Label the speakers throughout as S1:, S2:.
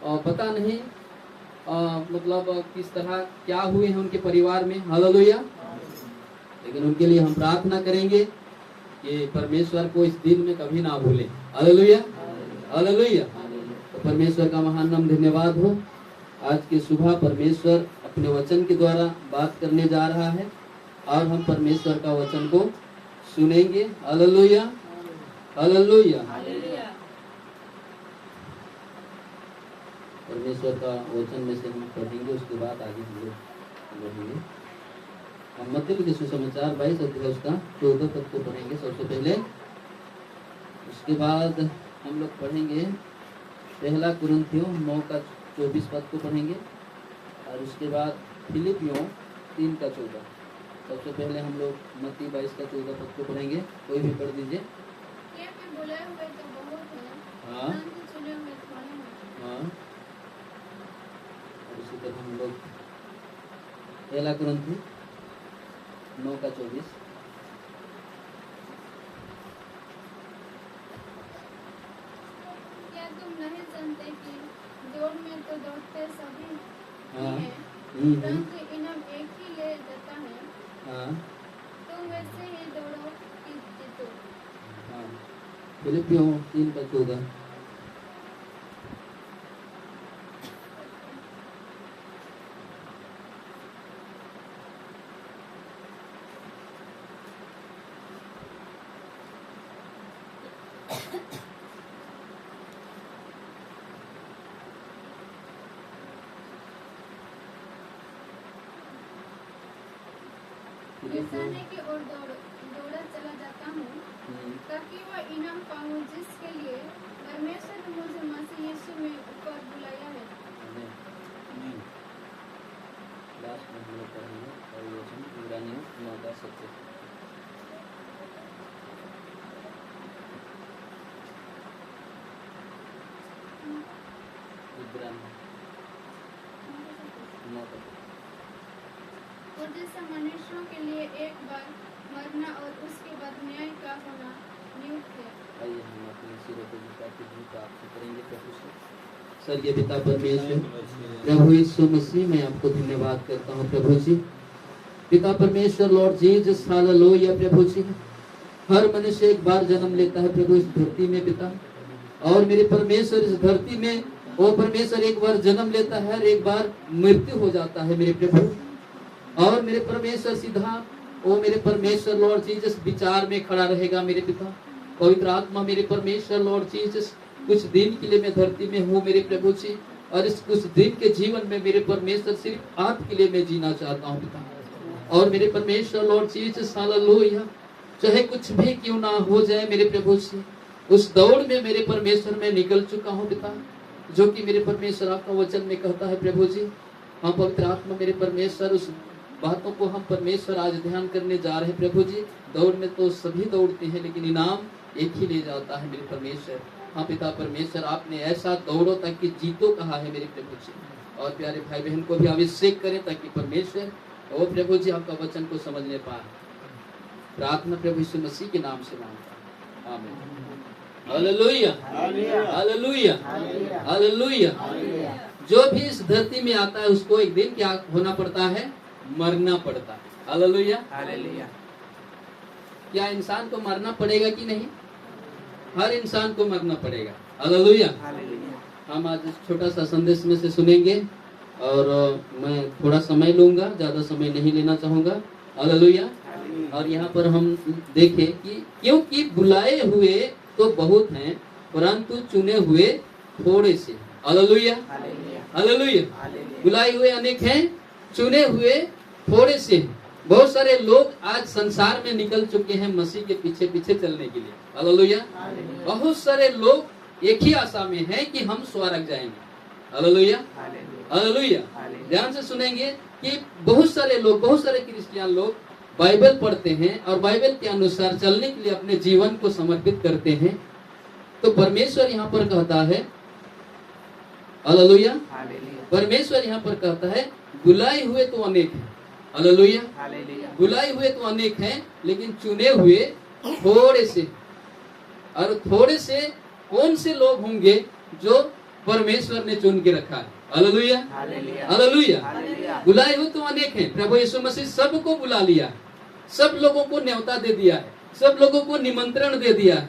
S1: पता नहीं मतलब किस तरह क्या हुए हैं उनके परिवार में, हालेलुया। लेकिन उनके लिए हम प्रार्थना करेंगे कि परमेश्वर को इस दिन में कभी ना भूलें, हालेलुया हालेलुया। तो परमेश्वर का महान नाम धन्यवाद हो। आज की सुबह परमेश्वर अपने वचन के द्वारा बात करने जा रहा है और हम परमेश्वर का वचन को सुनेंगे, हालेलुया हालेलुया। परमेश्वर का वचन में से हम पढ़ेंगे, उसके बाद आगे हम लोग बढ़ेंगे। हम मत्ती के सुसमाचार 22 अध्याय उसका 14 तक को पढ़ेंगे सबसे पहले। उसके बाद हम लोग पढ़ेंगे पहला कुरिन्थियों 9 का 24 पद को पढ़ेंगे और उसके बाद फिलिपियों 3 का 14। सबसे पहले हम लोग मत्ती 22 का 14 पद को पढ़ेंगे, कोई भी पढ़ दीजिए। हाँ हाँ, और उसी तरह हम लोग पहला कुरिन्थियों 9 का 24।
S2: क्या तुम नहीं जानते कि दौड़ में तो दौड़ते सभी
S1: हाँ
S2: हैं, परंतु इनाम एक ही ले जाता है।
S1: हाँ
S2: तुम वैसे ही दौड़ो कि जीतो।
S1: हाँ, फिलिपियों 3 का 14।
S2: ऐसा नहीं कि और दौड़ा चला जाता हूँ ताकि वह इनाम पाऊँ जिसके लिए परमेश्वर ने मुझे मसीह यीशु में ऊपर बुलाया है।
S1: लास्ट में हम लोग पढ़ेंगे और वचन इब्रानियों 9 का 7।
S2: और जैसे मनुष्यों के लिए एक बार मरना और उसके बाद न्याय का होना नियुक्त है।
S1: आइए हम अपने सिरों को झुका के प्रार्थना करेंगे प्रभु से। स्वर्गीय पिता परमेश्वर, प्रभु यीशु मसीह, मैं आपको धन्यवाद करता हूँ प्रभु जी। पिता परमेश्वर, लॉर्ड जीसस, हालेलुया प्रभु जी। हर मनुष्य एक बार जन्म लेता है प्रभु इस धरती में पिता, और मेरे परमेश्वर इस धरती में वो परमेश्वर एक बार जन्म लेता है और एक बार मृत्यु हो जाता है मेरे प्रभु। और मेरे परमेश्वर सीधा वो मेरे परमेश्वर लॉर्ड जीसस विचार में खड़ा रहेगा मेरे पिता। पवित्र आत्मा मेरे परमेश्वर लॉर्ड जीसस, कुछ दिन के लिए मैं धरती में हूँ मेरे प्रभु जी, और इस कुछ दिन के जीवन में मेरे परमेश्वर सिर्फ आपके लिए मैं जीना चाहता हूँ पिता। और मेरे परमेश्वर लॉर्ड जीसस, हालेलुया, चाहे कुछ भी क्यों ना हो जाए मेरे प्रभु जी, उस दौड़ में मेरे परमेश्वर में निकल चुका हूँ पिता, जो कि मेरे परमेश्वर आपका वचन में कहता है प्रभु जी। हाँ पवित्र आत्मा मेरे परमेश्वर, उस बातों को हम परमेश्वर आज ध्यान करने जा रहे हैं प्रभु जी। दौड़ में तो सभी दौड़ते हैं लेकिन इनाम एक ही ले जाता है मेरे परमेश्वर। हाँ पिता परमेश्वर, आपने ऐसा दौड़ो ताकि जीतो कहा है मेरे प्रभु जी। और प्यारे भाई बहन को भी अभिषेक करें ताकि परमेश्वर ओ प्रभु जी आपका वचन को समझने पाए। प्रार्थना प्रभु यीशु मसीह के नाम से मांगता हूं, आमीन। Hallelujah hallelujah hallelujah. जो भी इस धरती में आता है उसको एक दिन क्या होना पड़ता है? मरना पड़ता है। Hallelujah hallelujah. क्या इंसान को मरना पड़ेगा कि नहीं? हर इंसान को मरना पड़ेगा। हालेलुया। हम आज इस छोटा सा संदेश में से सुनेंगे और मैं थोड़ा समय लूंगा, ज्यादा समय नहीं लेना चाहूंगा। हालेलुया। और यहाँ पर हम देखें कि क्योंकि बुलाए हुए तो बहुत हैं परंतु चुने हुए थोड़े से। Hallelujah hallelujah. बुलाए हुए अनेक हैं, चुने हुए थोड़े से। बहुत सारे लोग आज संसार में निकल चुके हैं मसीह के पीछे पीछे चलने के लिए। हालेलुया। बहुत सारे लोग एक ही आशा में हैं कि हम स्वर्ग जाएंगे। Hallelujah hallelujah. ध्यान से सुनेंगे कि बहुत सारे लोग, बहुत सारे क्रिश्चियन लोग बाइबल पढ़ते हैं और बाइबल के अनुसार चलने के लिए अपने जीवन को समर्पित करते हैं। तो परमेश्वर यहाँ पर कहता है, हालेलुया, परमेश्वर यहाँ पर कहता है बुलाए हुए तो अनेक हैं। हालेलुया। बुलाए हुए तो अनेक हैं लेकिन चुने हुए थोड़े से। और थोड़े से कौन से लोग होंगे जो परमेश्वर ने चुन के रखा है। Hallelujah, hallelujah. बुलाए हुए तो अनेक हैं, प्रभु यीशु मसीह सबको बुला लिया है, सब लोगों को न्योता दे दिया है, सब लोगों को निमंत्रण दे दिया है,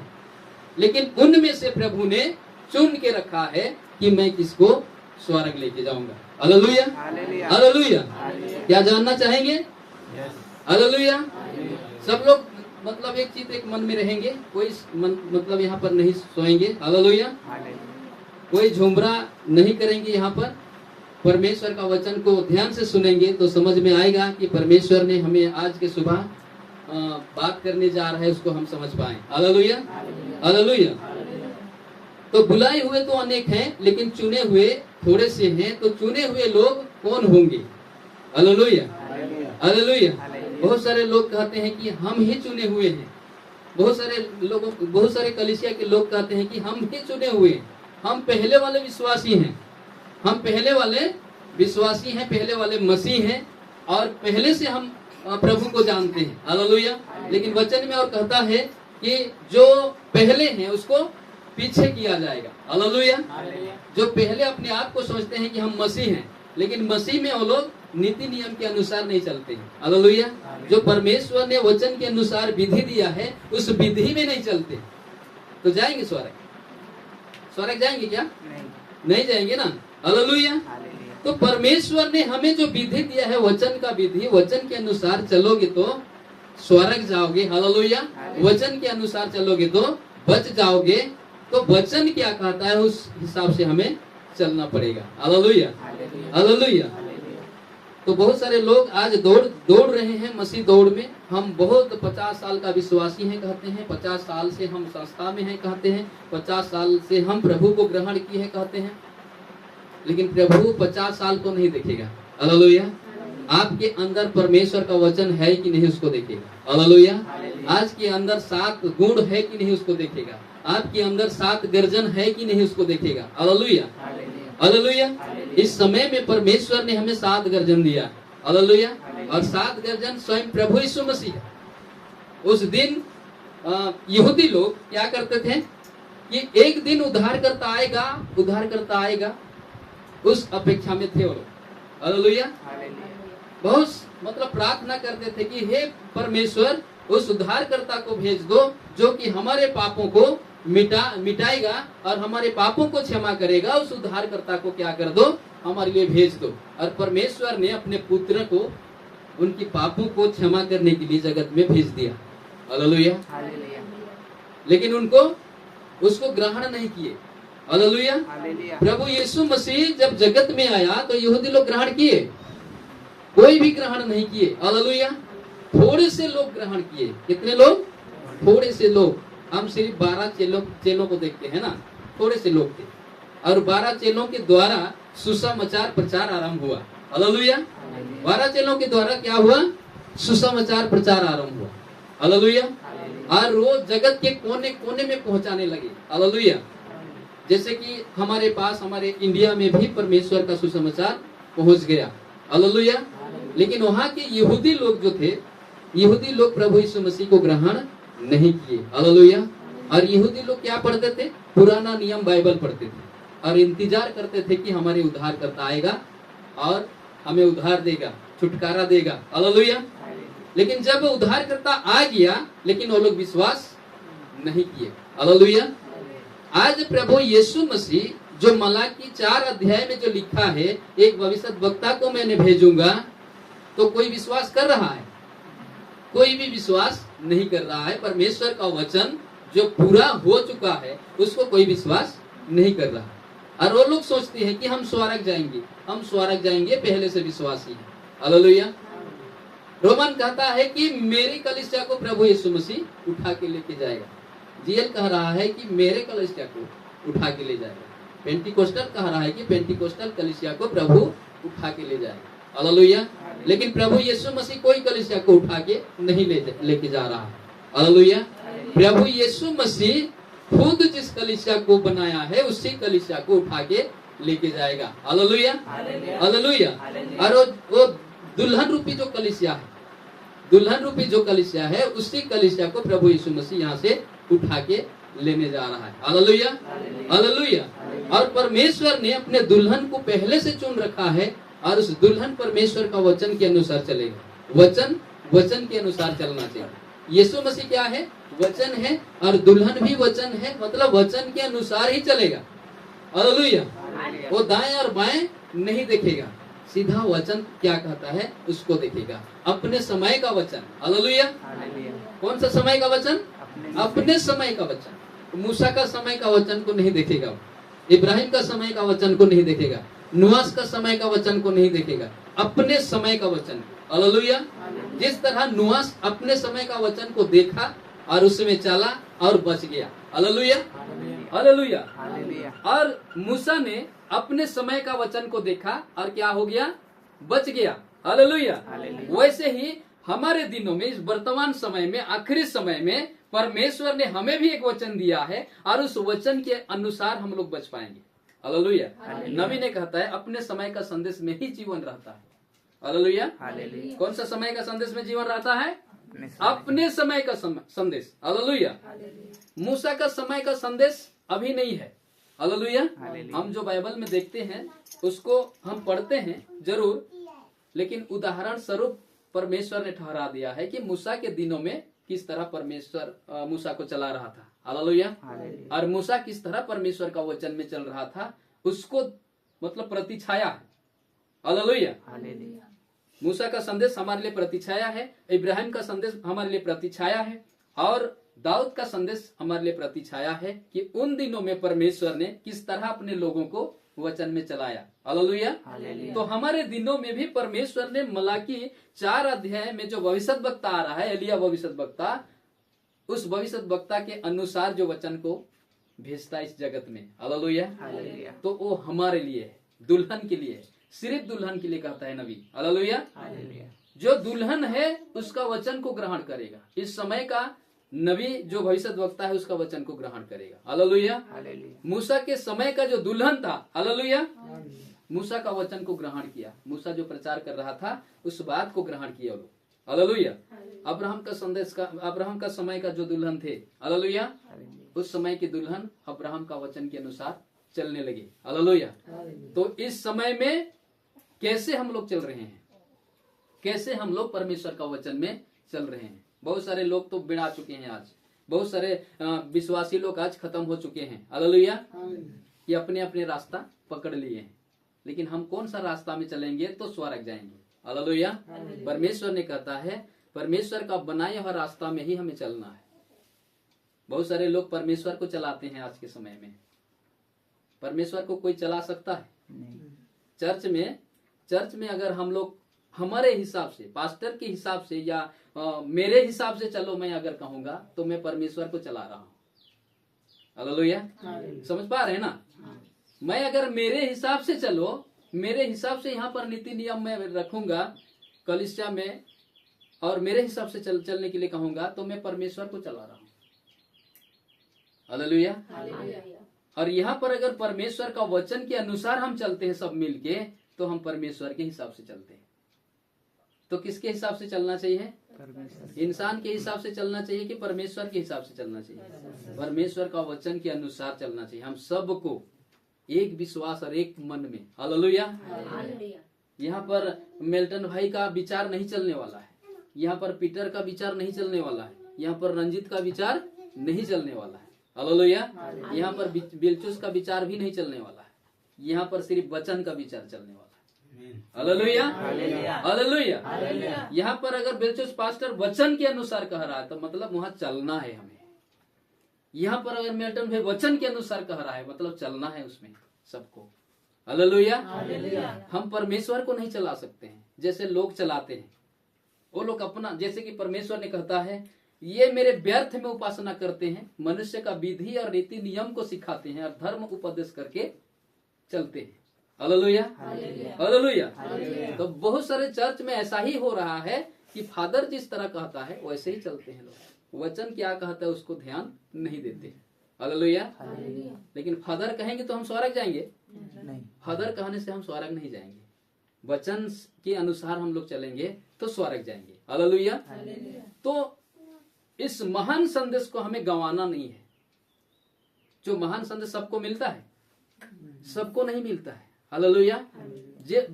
S1: लेकिन उनमें से प्रभु ने चुन के रखा है कि मैं किसको स्वर्ग लेके जाऊंगा। Hallelujah, hallelujah. क्या जानना चाहेंगे? हालेलुया। सब लोग मतलब एक चीज एक मन में रहेंगे, कोई मतलब यहाँ पर नहीं सोएंगे। हालेलुया। कोई झुमरा नहीं करेंगे। यहाँ पर परमेश्वर का वचन को ध्यान से सुनेंगे तो समझ में आएगा कि परमेश्वर ने हमें आज के सुबह बात करने जा रहा है, उसको हम समझ पाए। Hallelujah, hallelujah. तो बुलाए हुए तो अनेक हैं, लेकिन चुने हुए थोड़े से हैं। तो चुने हुए लोग कौन होंगे? Hallelujah, hallelujah. बहुत सारे लोग कहते हैं कि हम ही चुने हुए हैं। बहुत सारे कलीसिया के लोग कहते हैं कि हम ही चुने हुए हैं, हम पहले वाले विश्वासी हैं, हम पहले वाले विश्वासी हैं, पहले वाले मसीह हैं और पहले से हम प्रभु को जानते हैं। हालेलुया। लेकिन वचन में और कहता है कि जो पहले हैं उसको पीछे किया जाएगा। हालेलुया। जो पहले अपने आप को सोचते हैं कि हम मसीह हैं, लेकिन मसीह में वो लोग नीति नियम के अनुसार नहीं चलते हैं। हालेलुया। जो परमेश्वर ने वचन के अनुसार विधि दिया है उस विधि में नहीं चलते, तो जाएंगे स्वर्ग? स्वर्ग जाएंगे क्या? नहीं जाएंगे ना। हालेलुया। तो परमेश्वर ने हमें जो विधि दिया है, वचन का विधि, वचन के अनुसार चलोगे तो स्वर्ग जाओगे। हालेलुया। वचन के अनुसार चलोगे तो बच जाओगे। तो वचन क्या कहता है उस हिसाब से हमें चलना पड़ेगा। Hallelujah, hallelujah. तो बहुत सारे लोग आज दौड़ रहे हैं मसीह दौड़ में। हम बहुत 50 साल का विश्वासी हैं कहते हैं, 50 साल से हम संस्था में हैं कहते हैं, 50 साल से हम प्रभु को ग्रहण किए हैं कहते हैं, लेकिन प्रभु 50 साल को नहीं देखेगा। हालेलुया। आपके अंदर परमेश्वर का वचन है कि नहीं उसको देखेगा। हालेलुया। आज के अंदर 7 गुण है कि नहीं उसको देखेगा। आपके अंदर 7 गर्जन है कि नहीं उसको देखेगा। Hallelujah, hallelujah. इस समय में परमेश्वर ने हमें 7 गर्जन दिया। हालेलुया। और 7 गर्जन स्वयं प्रभु यीशु मसीह है। उस दिन यहूदी लोग क्या करते थे कि एक दिन उद्धार करता आएगा, उस अपेक्षा में थे वो लोग। हालेलुया। बहुत मतलब प्रार्थना करते थे कि हे परमेश्वर उस उद्धारकर्ता को भेज दो जो कि हमारे पापों को मिटाएगा और हमारे पापों को क्षमा करेगा। उस उद्धारकर्ता को क्या कर दो, हमारे लिए भेज दो। और परमेश्वर ने अपने पुत्र को उनकी पापों को क्षमा करने के लिए जगत में भेज दिया। हालेलुया। लेकिन उनको उसको ग्रहण नहीं किए। हालेलुया। प्रभु यीशु मसीह जब जगत में आया तो यहूदी लोग ग्रहण किए? कोई भी ग्रहण नहीं किए। हालेलुया। थोड़े से लोग ग्रहण किए। कितने लोग? थोड़े से लोग। हम सिर्फ 12 चेलों को देखते हैं ना, थोड़े से लोग थे और 12 चेलों के द्वारा सुसमाचार प्रचार आरंभ हुआ। हालेलुया। 12 चेलों के द्वारा क्या हुआ? सुसमाचार प्रचार आरंभ हुआ। हालेलुया। और वो जगत के कोने कोने में पहुंचाने लगे। हालेलुया। जैसे कि हमारे पास हमारे इंडिया में भी परमेश्वर का सुसमाचार पहुंच गया। हालेलुया। लेकिन वहां के यहूदी लोग जो थे, यहूदी लोग प्रभु यीशु मसीह को ग्रहण नहीं किए। हालेलुया। और यहूदी लोग क्या पढ़ते थे? पुराना नियम बाइबल पढ़ते थे और इंतजार करते थे कि हमारे उद्धार करता आएगा और हमें उद्धार देगा, छुटकारा देगा। हालेलुया। लेकिन जब उद्धार करता आ गया, लेकिन वो लोग विश्वास नहीं किए। हालेलुया। आज प्रभु यीशु मसीह जो मलाकी 4 अध्याय में जो लिखा है, एक भविष्यद्वक्ता को मैंने भेजूंगा, तो कोई विश्वास कर रहा है? कोई भी विश्वास नहीं कर रहा है। परमेश्वर का वचन जो पूरा हो चुका है उसको कोई विश्वास नहीं कर रहा। और वो लोग सोचते हैं कि हम स्वर्ग जाएंगे, हम स्वर्ग जाएंगे, पहले से विश्वासी है। हालेलुया। रोमन कहता है कि मेरी कलीसिया को प्रभु यीशु मसीह उठा के लेके जाएगा। जीएल कह रहा है कि मेरे कलीसिया को उठा के ले जाएगा। पेंटिकोस्टल कह रहा है कि पेंटिकोस्टल कलीसिया को प्रभु उठा के ले जाएगा। हालेलुया। लेकिन प्रभु यीशु मसीह कोई कलीसिया को उठा के नहीं लेके जा रहा है। हालेलुया। प्रभु यीशु मसीह खुद जिस कलीसिया को बनाया है उसी कलीसिया को उठा के लेके जाएगा। Hallelujah, hallelujah. और वो दुल्हन रूपी जो कलीसिया है, दुल्हन रूपी जो कलीसिया है, उसी कलीसिया को प्रभु यीशु मसीह यहाँ से उठा के लेने जा रहा है। Hallelujah, hallelujah. और परमेश्वर ने अपने दुल्हन को पहले से चुन रखा है और उस दुल्हन परमेश्वर का वचन के अनुसार चलेगा। वचन के अनुसार चलना चाहिए। यीशु मसीह क्या है? वचन है, और दुल्हन भी वचन है, मतलब वचन के अनुसार ही चलेगा। हालेलुया। वो दाएं और बाएं नहीं देखेगा, सीधा वचन क्या कहता है उसको देखेगा, अपने समय का वचन। हालेलुया। कौन सा समय का वचन? अपने समय का वचन। मूसा का समय का वचन को नहीं देखेगा, इब्राहिम का समय का वचन को नहीं देखेगा, नुआस का समय का वचन को नहीं देखेगा, अपने समय का वचन। हालेलुया। जिस तरह नुआस अपने समय का वचन को देखा और उसमें चला और बच गया। Hallelujah, hallelujah. और मूसा ने अपने समय का वचन को देखा और क्या हो गया? बच गया। हालेलुया। वैसे ही हमारे दिनों में, इस वर्तमान समय में, आखिरी समय में परमेश्वर ने हमें भी एक वचन दिया है और उस वचन के अनुसार हम लोग बच पाएंगे। हालेलुया। नबी ने कहता है अपने समय का संदेश में ही जीवन रहता है। हालेलुया। कौन सा समय का संदेश में जीवन रहता है? अपने समय का संदेश। हालेलुया। मूसा का समय का संदेश अभी नहीं है। हालेलुया। हम जो बाइबल में देखते हैं उसको हम पढ़ते हैं जरूर, लेकिन उदाहरण स्वरूप परमेश्वर ने ठहरा दिया है कि मूसा के दिनों में किस तरह परमेश्वर मूसा को चला रहा था। हालेलुया। और मूसा किस तरह परमेश्वर का वचन में चल रहा था, उसको मतलब प्रतिछाया है। हालेलुया। मूसा का संदेश हमारे लिए प्रतिछाया है, इब्राहिम का संदेश हमारे लिए प्रतिछाया है, और दाऊद का संदेश हमारे लिए प्रतिछाया है कि उन दिनों में परमेश्वर ने किस तरह अपने लोगों को वचन में चलाया। हालेलुया। तो हमारे दिनों में भी परमेश्वर ने मलाकी 4 अध्याय में जो भविष्य वक्ता आ रहा है, एलिया भविष्य वक्ता, उस भविष्य वक्ता के अनुसार जो वचन को भेजता इस जगत में। हालेलुया। तो वो हमारे लिए है, दुल्हन के लिए है, सिर्फ दुल्हन के लिए कहता है नबी। हालेलुया। जो दुल्हन है उसका वचन को ग्रहण करेगा। इस समय का नबी जो भविष्य वक्ता है उसका वचन को ग्रहण करेगा। हालेलुया। मूसा के समय का जो दुल्हन था, हालेलुया, मूसा का वचन को ग्रहण किया। मूसा जो प्रचार कर रहा था उस बात को ग्रहण किया लोग। हालेलुया। अब्राहम का संदेश का, अब्राहम का समय का जो दुल्हन थे, हालेलुया, उस समय की दुल्हन अब्राहम का वचन के अनुसार चलने लगे। हालेलुया। तो इस समय में कैसे हम लोग चल रहे हैं, कैसे हम लोग परमेश्वर का वचन में चल रहे हैं। बहुत सारे लोग तो बिड़ा चुके हैं आज, बहुत सारे विश्वासी लोग आज खत्म हो चुके हैं। हालेलुया। कि अपने अपने रास्ता पकड़ लिए हैं, लेकिन हम कौन सा रास्ता में चलेंगे तो स्वर्ग जाएंगे। हालेलुया। परमेश्वर ने कहता है परमेश्वर का बनाया हुआ रास्ता में ही हमें चलना है। बहुत सारे लोग परमेश्वर को चलाते हैं आज के समय में। परमेश्वर को कोई चला सकता है? चर्च में अगर हम लोग हमारे हिसाब से, पास्टर के हिसाब से या मेरे हिसाब से चलो, मैं अगर कहूंगा तो मैं परमेश्वर को चला रहा हूं। हालेलुया। समझ पा रहे हैं ना? मैं अगर मेरे हिसाब से चलो, मेरे हिसाब से यहाँ पर नीति नियम में रखूंगा कलीसिया में, और मेरे हिसाब से चलने के लिए कहूंगा तो मैं परमेश्वर को चला रहा हूं। हालेलुया। और यहाँ पर अगर परमेश्वर का वचन के अनुसार हम चलते हैं सब मिलके, तो हम परमेश्वर के हिसाब से चलते हैं। तो किसके हिसाब से चलना चाहिए? इंसान के हिसाब से चलना चाहिए कि परमेश्वर के हिसाब से चलना चाहिए? परमेश्वर का वचन के अनुसार चलना चाहिए हम सबको, एक विश्वास और एक मन में। हालेलुया। यहाँ पर मेल्टन भाई का विचार नहीं चलने वाला है, यहाँ पर पीटर का विचार नहीं चलने वाला है, यहाँ पर रंजित का विचार नहीं चलने वाला है। हालेलुया। यहाँ पर बिलचुस का विचार भी नहीं चलने वाला है, यहाँ पर सिर्फ वचन का विचार चलने वाला है। Hallelujah, hallelujah. यहाँ पर अगर बिलचुस पास्टर वचन के अनुसार कह रहा है तो मतलब वहां चलना है हमें। यहाँ पर अगर मेल्टन भाई वचन के अनुसार कह रहा है मतलब चलना है उसमें सबको। हालेलुया। हम परमेश्वर को नहीं चला सकते हैं जैसे लोग चलाते हैं। वो लोग अपना, जैसे कि परमेश्वर ने कहता है ये मेरे व्यर्थ में उपासना करते हैं, मनुष्य का विधि और रीति नियम को सिखाते हैं और धर्म उपदेश करके चलते हैं। Hallelujah, hallelujah. तो बहुत सारे चर्च में ऐसा ही हो रहा है कि फादर जिस तरह कहता है वैसे ही चलते हैं लोग, वचन क्या कहता है उसको ध्यान नहीं देते। हालेलुया। लेकिन फादर कहेंगे तो हम स्वर्ग जाएंगे? नहीं, फादर कहने से हम स्वर्ग नहीं जाएंगे। वचन के अनुसार हम लोग चलेंगे तो स्वर्ग जाएंगे। हालेलुया। तो इस महान संदेश को हमें गंवाना नहीं है। जो महान संदेश सबको मिलता है, सबको नहीं मिलता है। हालेलुया।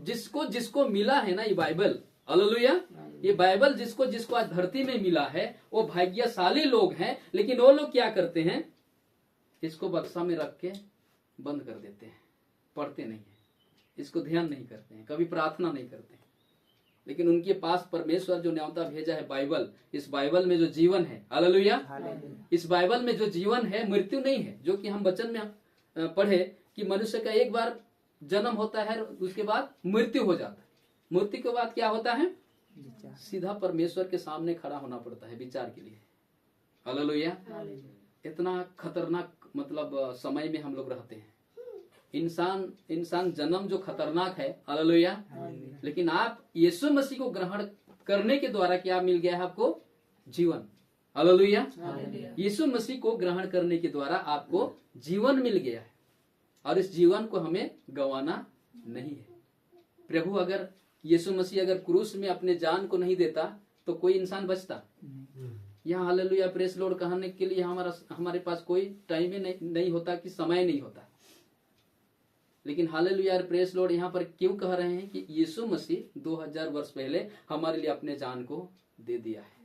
S1: जिसको जिसको मिला है ना ये बाइबल, हालेलुया, ये बाइबल जिसको जिसको आज धरती में मिला है वो भाग्यशाली लोग हैं। लेकिन वो लोग क्या करते हैं, इसको बक्सा में रख के बंद कर देते हैं, पढ़ते नहीं है, इसको ध्यान नहीं करते हैं, कभी प्रार्थना नहीं करते हैं। लेकिन उनके पास परमेश्वर जो न्योता भेजा है बाइबल, इस बाइबल में जो जीवन है, हालेलुया, इस बाइबल में जो जीवन है मृत्यु नहीं है। जो कि हम वचन में पढ़े कि मनुष्य का एक बार जन्म होता है, उसके बाद मृत्यु हो जाता है। मृत्यु के बाद क्या होता है, सीधा परमेश्वर के सामने खड़ा होना पड़ता है विचार के लिए। हालेलुया। इतना खतरनाक मतलब समय में हम लोग रहते हैं। इंसान जन्म जो खतरनाक है, हालेलुया, लेकिन आप यीशु मसीह को ग्रहण करने के द्वारा क्या मिल गया है आपको, जीवन। हालेलुया। यीशु मसीह को ग्रहण करने के द्वारा आपको जीवन मिल गया है और इस जीवन को हमें गंवाना नहीं है। प्रभु अगर यीशु मसीह अगर क्रूस में अपने जान को नहीं देता तो कोई इंसान बचता? यहाँ हालेलुया प्रेस लॉर्ड कहने के लिए हमारे पास कोई टाइम ही नहीं होता कि समय नहीं होता। लेकिन हालेलुया प्रेस लॉर्ड यहाँ पर क्यों कह रहे हैं कि यीशु मसीह 2000 वर्ष पहले हमारे लिए अपने जान को दे दिया है।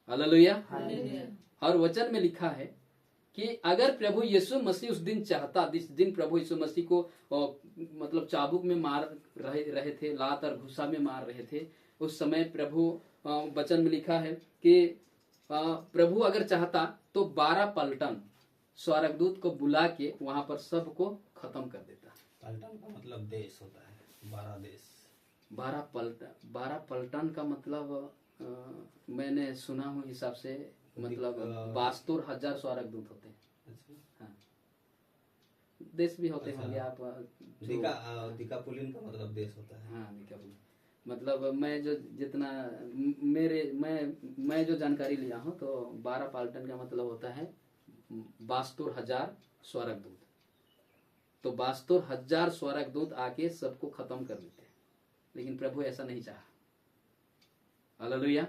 S1: हालेलुया। और वचन में लिखा है कि अगर प्रभु यीशु मसीह उस दिन चाहता, जिस दिन प्रभु यीशु मसीह को मतलब चाबुक में मार रहे थे, लात और घुसा में मार रहे थे, उस समय प्रभु वचन में लिखा है कि प्रभु अगर चाहता तो 12 पलटन स्वर्गदूत को बुला के वहां पर सबको खत्म कर देता।
S3: पलटन का मतलब देश होता है, 12 देश।
S1: 12 पलटन का मतलब मैंने सुना हूँ हिसाब से मतलब 72,000 स्वर्गदूत होते हैं।
S3: अच्छा।
S1: हाँ, देश भी होते होंगे आप
S3: दिकापुलिन का मतलब देश होता है।
S1: हाँ, दिकापुलिन मतलब मैं जो जितना मैं जो जानकारी लिया हूँ तो 12 पलटन का मतलब होता है 72,000 स्वर्गदूत। तो 72,000 स्वर्गदूत आके सबको खत्म कर देते हैं। लेकिन प्रभु ऐसा नहीं चाहा। हालेलुया।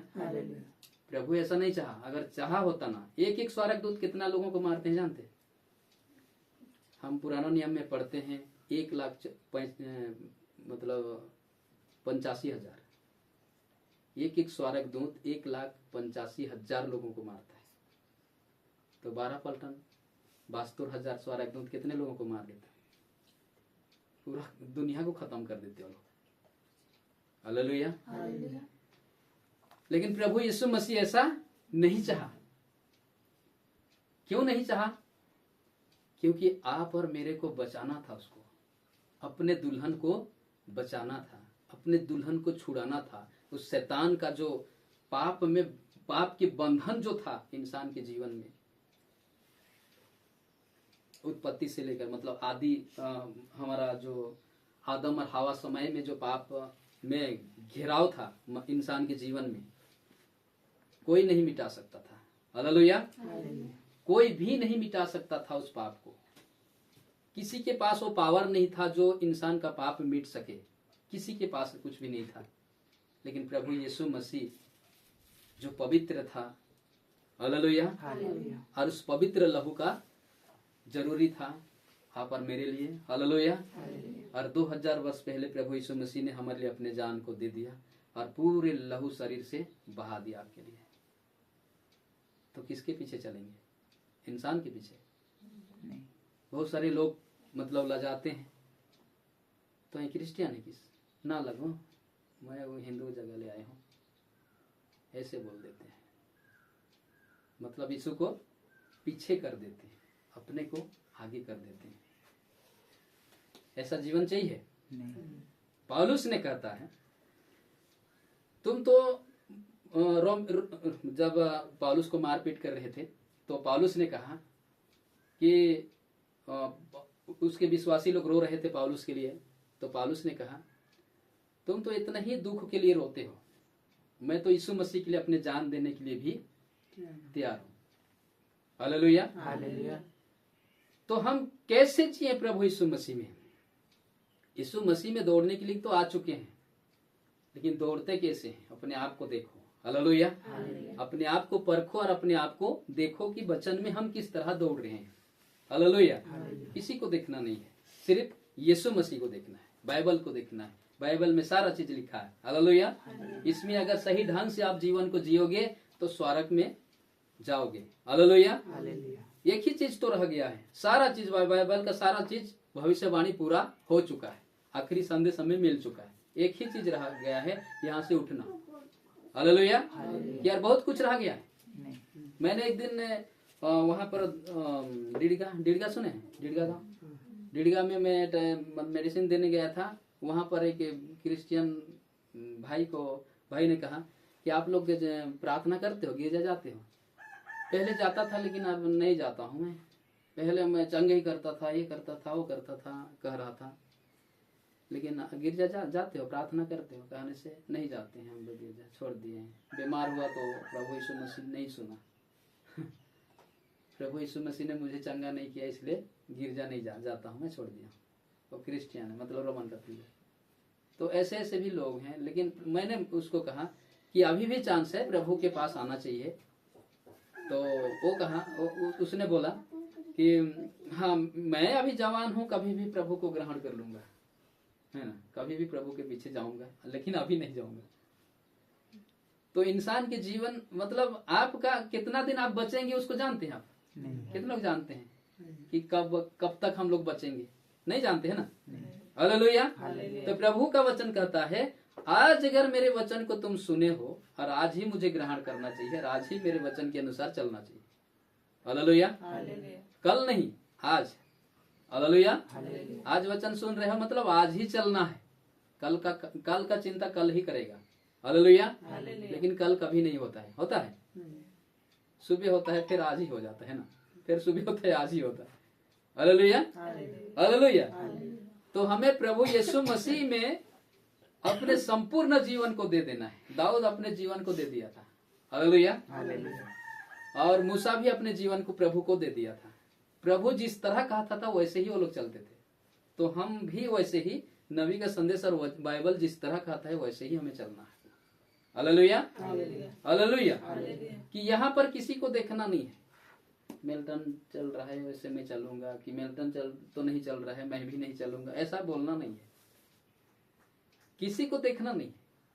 S1: प्रभु ऐसा नहीं चाहा। अगर चाहा होता ना, एक स्वर्गदूत कितना लोगों को मारते हैं जानते हैं? हम पुराना नियम में पढ़ते हैं 1,85,000 एक स्वर्गदूत 1,85,000 लोगों को मारता है। तो 12 पलटन 72,000 स्वर्गदूत कितने लोगों को मार देता है? पूरा दुनिया को खत्म कर देते हैं लोग। हालेलुया। लेकिन प्रभु यीशु मसीह ऐसा नहीं चाहा। क्यों नहीं चाहा? क्योंकि आप और मेरे को बचाना था, उसको अपने दुल्हन को बचाना था, अपने दुल्हन को छुड़ाना था। उस शैतान का जो पाप के बंधन जो था इंसान के जीवन में, उत्पत्ति से लेकर मतलब आदि हमारा जो आदम और हवा समय में जो पाप में घेराव था इंसान के जीवन में, कोई नहीं मिटा सकता था। हालेलुया। कोई भी नहीं मिटा सकता था उस पाप को। किसी के पास वो पावर नहीं था जो इंसान का पाप मिट सके। किसी के पास कुछ भी नहीं था। लेकिन प्रभु यीशु मसीह जो पवित्र था, हालेलुया, और उस पवित्र लहू का जरूरी था आप और मेरे लिए। हालेलुया। और 2000 वर्ष पहले प्रभु यीशु मसीह ने हमारे लिए अपने जान को दे दिया और पूरे लहू शरीर से बहा दिया आपके लिए। तो किसके पीछे चलेंगे? इंसान के पीछे नहीं। बहुत सारे लोग मतलब लजाते हैं, तो ये क्रिश्चियन है किस ना लगो, मैं वो हिंदू जगह ले आया हूँ, ऐसे बोल देते हैं। मतलब यीशु को पीछे कर देते हैं, अपने को आगे कर देते हैं। ऐसा जीवन चाहिए नहीं। पौलुस ने कहता है, तुम तो जब पौलुस को मारपीट कर रहे थे तो पौलुस ने कहा कि उसके विश्वासी लोग रो रहे थे पौलुस के लिए। तो पौलुस ने कहा, तुम तो इतना ही दुख के लिए रोते हो, मैं तो यीशु मसीह के लिए अपने जान देने के लिए भी तैयार हूं। हालेलुया। तो हम कैसे जिए प्रभु यीशु मसीह में? यीशु मसीह में दौड़ने के लिए तो आ चुके हैं, लेकिन दौड़ते कैसे हैं? अपने आप को देखो। हालेलुया। अपने आप को परखो और अपने आप को देखो कि वचन में हम किस तरह दौड़ रहे हैं। हालेलुया। किसी को देखना नहीं है। सिर्फ यीशु मसीह को देखना है, बाइबल को देखना है। बाइबल में सारा चीज लिखा है। हालेलुया। इसमें अगर सही ढंग से आप जीवन को जियोगे तो स्वर्ग में जाओगे। हालेलुया। एक ही चीज तो रह गया है, सारा चीज बाइबल का सारा चीज भविष्यवाणी पूरा हो चुका है, आखिरी संदेश हमें मिल चुका है। एक ही चीज रह गया है, यहाँ से उठना। हालेलुया। यार बहुत कुछ रह गया है। मैंने एक दिन वहां पर डीडगा सुने हैं, डीडगा में मैं मेडिसिन देने गया था। वहां पर एक क्रिश्चियन भाई ने कहा कि आप लोग प्रार्थना करते हो, गिरजा जाते हो? पहले जाता था लेकिन अब नहीं जाता हूँ मैं। पहले मैं चंगे ही करता था, ये करता था, वो करता था, कह रहा था। लेकिन गिरजा जाते हो, प्रार्थना करते हो? कहने से नहीं जाते हैं हम लोग, गिरजा छोड़ दिए हैं। बीमार हुआ तो प्रभु यीशु मसीह नहीं सुना प्रभु यीशु मसीह ने मुझे चंगा नहीं किया, इसलिए गिरजा नहीं जाता हूँ मैं, छोड़ दिया। वो क्रिश्चियन है, मतलब रोमन कैथोलिक है। तो ऐसे ऐसे भी लोग हैं। लेकिन मैंने उसको कहा कि अभी भी चांस है, प्रभु के पास आना चाहिए। तो वो कहा, उसने बोला कि हाँ मैं अभी जवान हूँ, कभी भी प्रभु को ग्रहण कर लूंगा, है ना, कभी भी प्रभु के पीछे जाऊंगा, लेकिन अभी नहीं जाऊंगा। तो इंसान के जीवन, मतलब आपका कितना दिन आप बचेंगे उसको जानते हैं आप? कितने लोग जानते हैं कि कब तक हम लोग बचेंगे? नहीं जानते हैं ना। हालेलुया। तो प्रभु का वचन कहता है, आज अगर मेरे वचन को तुम सुने हो और आज ही मुझे ग्रहण करना चाहिए और आज ही मेरे वचन के अनुसार चलना चाहिए। हालेलुया। कल नहीं, आज। हालेलुया। आज वचन सुन रहे हो मतलब आज ही चलना है। कल का चिंता कल ही करेगा। हालेलुया। लेकिन कल कभी नहीं होता है, होता है सुबह होता है फिर आज ही हो जाता है ना, फिर सुबह होता है आज ही होता है। हालेलुया। हालेलुया। तो हमें प्रभु यीशु मसीह में अपने संपूर्ण जीवन को दे देना है। दाऊद अपने जीवन को दे दिया था। हालेलुया। और मूसा भी अपने जीवन को प्रभु को दे दिया था। प्रभु जिस तरह कहता था वैसे ही वो लोग चलते थे। तो हम भी वैसे ही नबी का संदेश और बाइबल जिस तरह कहता है वैसे ही हमें चलना है। हालेलुया। हालेलुया। कि यहाँ पर किसी को देखना नहीं है, मिल्टन चल रहा है वैसे मैं चलूंगा, कि मिल्टन तो नहीं चल रहा है मैं भी नहीं चलूंगा, ऐसा बोलना नहीं है। किसी को देखना नहीं,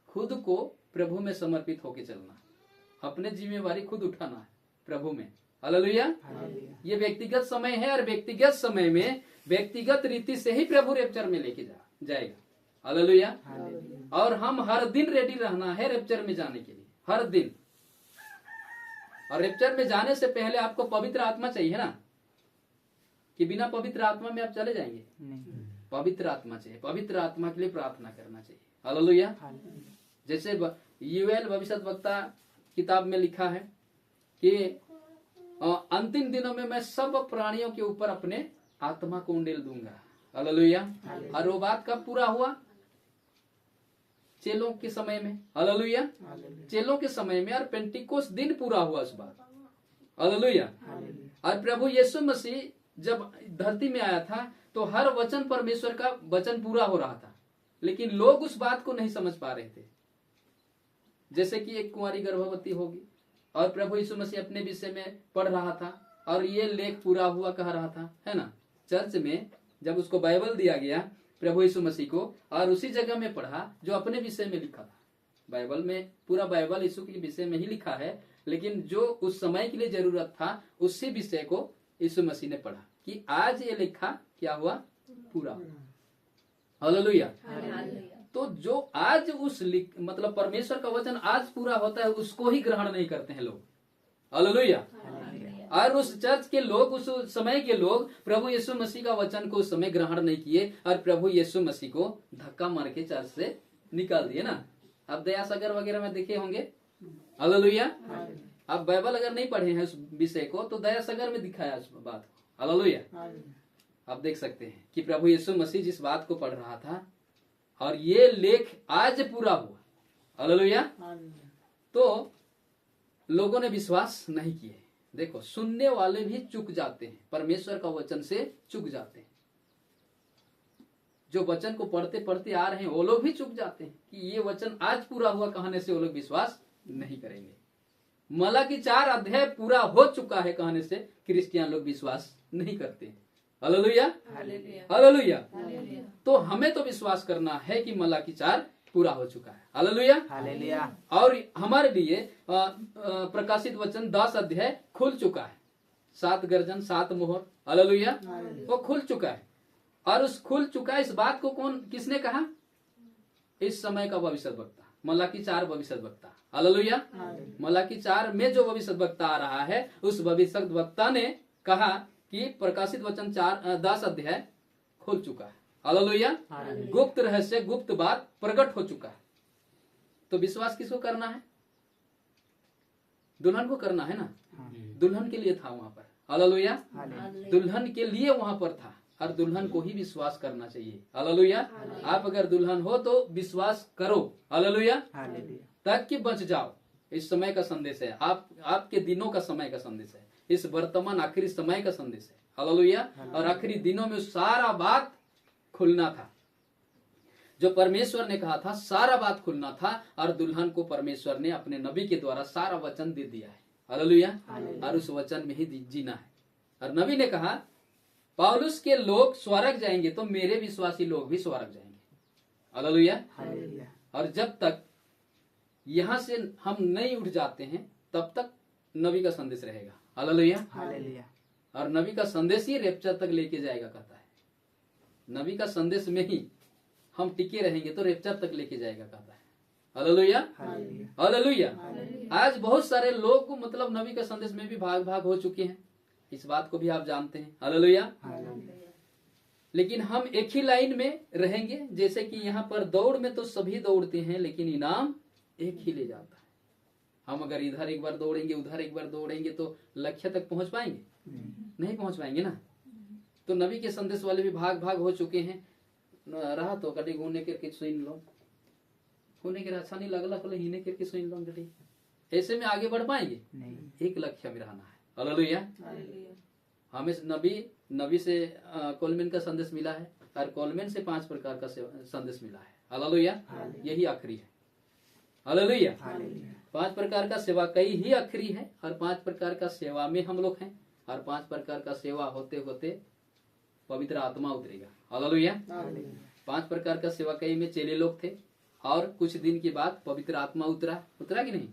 S1: खुद को प्रभु में समर्पित होकर चलना, अपने जिम्मेवारी खुद उठाना है प्रभु में। हालेलुया। ये व्यक्तिगत समय है और व्यक्तिगत समय में व्यक्तिगत रीति से ही प्रभु रैप्चर में लेके जाएगा। हालेलुया। और हम हर दिन रेडी रहना है रैप्चर में जाने के लिए, हर दिन। और रैप्चर में जाने से पहले आपको पवित्र आत्मा चाहिए ना, कि बिना पवित्र आत्मा में आप चले जाएंगे? नहीं, पवित्र आत्मा चाहिए। पवित्र आत्मा के लिए प्रार्थना करना चाहिए। हालेलुया। जैसे यूएल भविष्यद्वक्ता किताब में लिखा है कि अंतिम दिनों में मैं सब प्राणियों के ऊपर अपने आत्मा को उंडेल दूंगा। हालेलुया। और वो बात कब पूरा हुआ? चेलों के समय में। हालेलुया। चेलों के समय में, और पेंटिकोस दिन पूरा हुआ उस बात। हालेलुया। और प्रभु यीशु मसीह जब धरती में आया था तो हर वचन परमेश्वर का वचन पूरा हो रहा था, लेकिन लोग उस बात को नहीं समझ पा रहे थे। जैसे कि एक कुंवारी गर्भवती होगी और प्रभु यीशु मसीह अपने विषय में पढ़ रहा था और ये लेख पूरा हुआ कह रहा था, है ना। चर्च में जब उसको बाइबल दिया गया प्रभु यीशु मसीह को, और उसी जगह में पढ़ा जो अपने विषय में लिखा था। बाइबल में पूरा बाइबल यीशु के विषय में ही लिखा है, लेकिन जो उस समय के लिए जरूरत था उसी विषय को यीशु मसीह ने पढ़ा कि आज ये लिखा क्या हुआ? पूरा। हालेलुया। तो जो आज मतलब परमेश्वर का वचन आज पूरा होता है उसको ही ग्रहण नहीं करते हैं लोग। हालेलुया। और उस चर्च के लोग, उस समय के लोग प्रभु यीशु मसीह का वचन को उस समय ग्रहण नहीं किए और प्रभु यीशु मसीह को धक्का मार के चर्च से निकाल दिए ना। आप दया सागर वगैरह में देखे होंगे। हालेलुया। आप बाइबल अगर नहीं पढ़े हैं उस विषय को तो दया सागर में दिखाया उस बात को। हालेलुया। आप देख सकते हैं कि प्रभु यीशु मसीह जिस बात को पढ़ रहा था और ये लेख आज पूरा हुआ। हालेलुया। तो लोगों ने विश्वास नहीं किए। देखो, सुनने वाले भी चूक जाते हैं, परमेश्वर का वचन से चूक जाते हैं। जो वचन को पढ़ते पढ़ते आ रहे हैं वो लोग भी चूक जाते हैं कि ये वचन आज पूरा हुआ कहने से वो लोग विश्वास नहीं करेंगे। मलाकी 4 अध्याय पूरा हो चुका है कहने से क्रिश्चियन लोग विश्वास नहीं करते। Hallelujah, hallelujah. तो हमें तो विश्वास करना है कि मलाकी 4 पूरा हो चुका है। हालेलुया। और हमारे लिए प्रकाशित वचन 10 अध्याय खुल चुका है। 7 गर्जन 7 मोहर, हालेलुया, वो खुल चुका है। और उस खुल चुका है इस बात को किसने कहा? इस समय का भविष्यद्वक्ता, मलाकी 4 भविष्यद्वक्ता, हालेलुया। मलाकी 4 में जो भविष्यद्वक्ता आ रहा है, उस भविष्यद्वक्ता ने कहा कि प्रकाशित वचन 10 अध्याय खुल चुका है, हालेलुया। गुप्त रहस्य, गुप्त बात प्रकट हो चुका है। तो विश्वास किसको करना है? दुल्हन को करना है ना। दुल्हन के लिए था वहां पर, हालेलुया। दुल्हन के लिए वहां पर था और दुल्हन को ही विश्वास करना चाहिए, हालेलुया। आप अगर दुल्हन हो तो विश्वास करो, हालेलुया, ताकि बच जाओ। इस समय का संदेश है, आपके दिनों का समय का संदेश है, इस वर्तमान आखिरी समय का संदेश है, हालेलुया। और आखिरी दिनों में सारा बात खुलना था, जो परमेश्वर ने कहा था, सारा बात खुलना था। और दुल्हन को परमेश्वर ने अपने नबी के द्वारा सारा वचन दे दिया है, हालेलुया। और उस वचन में ही जीना है। और नबी ने कहा, पौलुस के लोग स्वर्ग जाएंगे तो मेरे विश्वासी लोग भी स्वर्ग जाएंगे, हालेलुया। और जब तक यहां से हम नहीं उठ जाते हैं तब तक नबी का संदेश रहेगा, हालेलुया। और नबी का संदेश ही रैप्चर तक लेके जाएगा, कहता है। नबी का संदेश में ही हम टिके रहेंगे तो रैप्चर तक लेके जाएगा, कहता है, हालेलुया, हालेलुया। आज बहुत सारे लोग मतलब नबी के संदेश में भी भाग भाग हो चुके हैं, इस बात को भी आप जानते हैं, हालेलुया। लेकिन हम एक ही लाइन में रहेंगे। जैसे कि यहाँ पर दौड़ में तो सभी दौड़ते हैं, लेकिन इनाम एक ही ले जाता है। हम अगर इधर एक बार दौड़ेंगे, उधर एक बार दौड़ेंगे तो लक्ष्य तक पहुंच पाएंगे? नहीं पहुंच पाएंगे ना। तो नबी के संदेश वाले भी भाग भाग हो चुके हैं। रहा तो कभी घूमने करके सुन लो, होने के अच्छा नहीं लगला को हिने करके सुन लो कभी, ऐसे में आगे बढ़ पाएंगे? एक लक्ष्य में रहना है, हालेलुया। हमें नबी से कोलमेन का संदेश मिला है और कोलमेन से 5 प्रकार का संदेश मिला है, हालेलुया। यही आखिरी है, हालेलुया। 5 प्रकार का सेवा कई ही आखिरी है और 5 प्रकार का सेवा में हम लोग हैं। और 5 प्रकार का सेवा होते होते पवित्र आत्मा उतरेगा, हालेलुया। 5 प्रकार का सेवा कई में चेले लोग थे और कुछ दिन के बाद पवित्र आत्मा उतरा कि नहीं?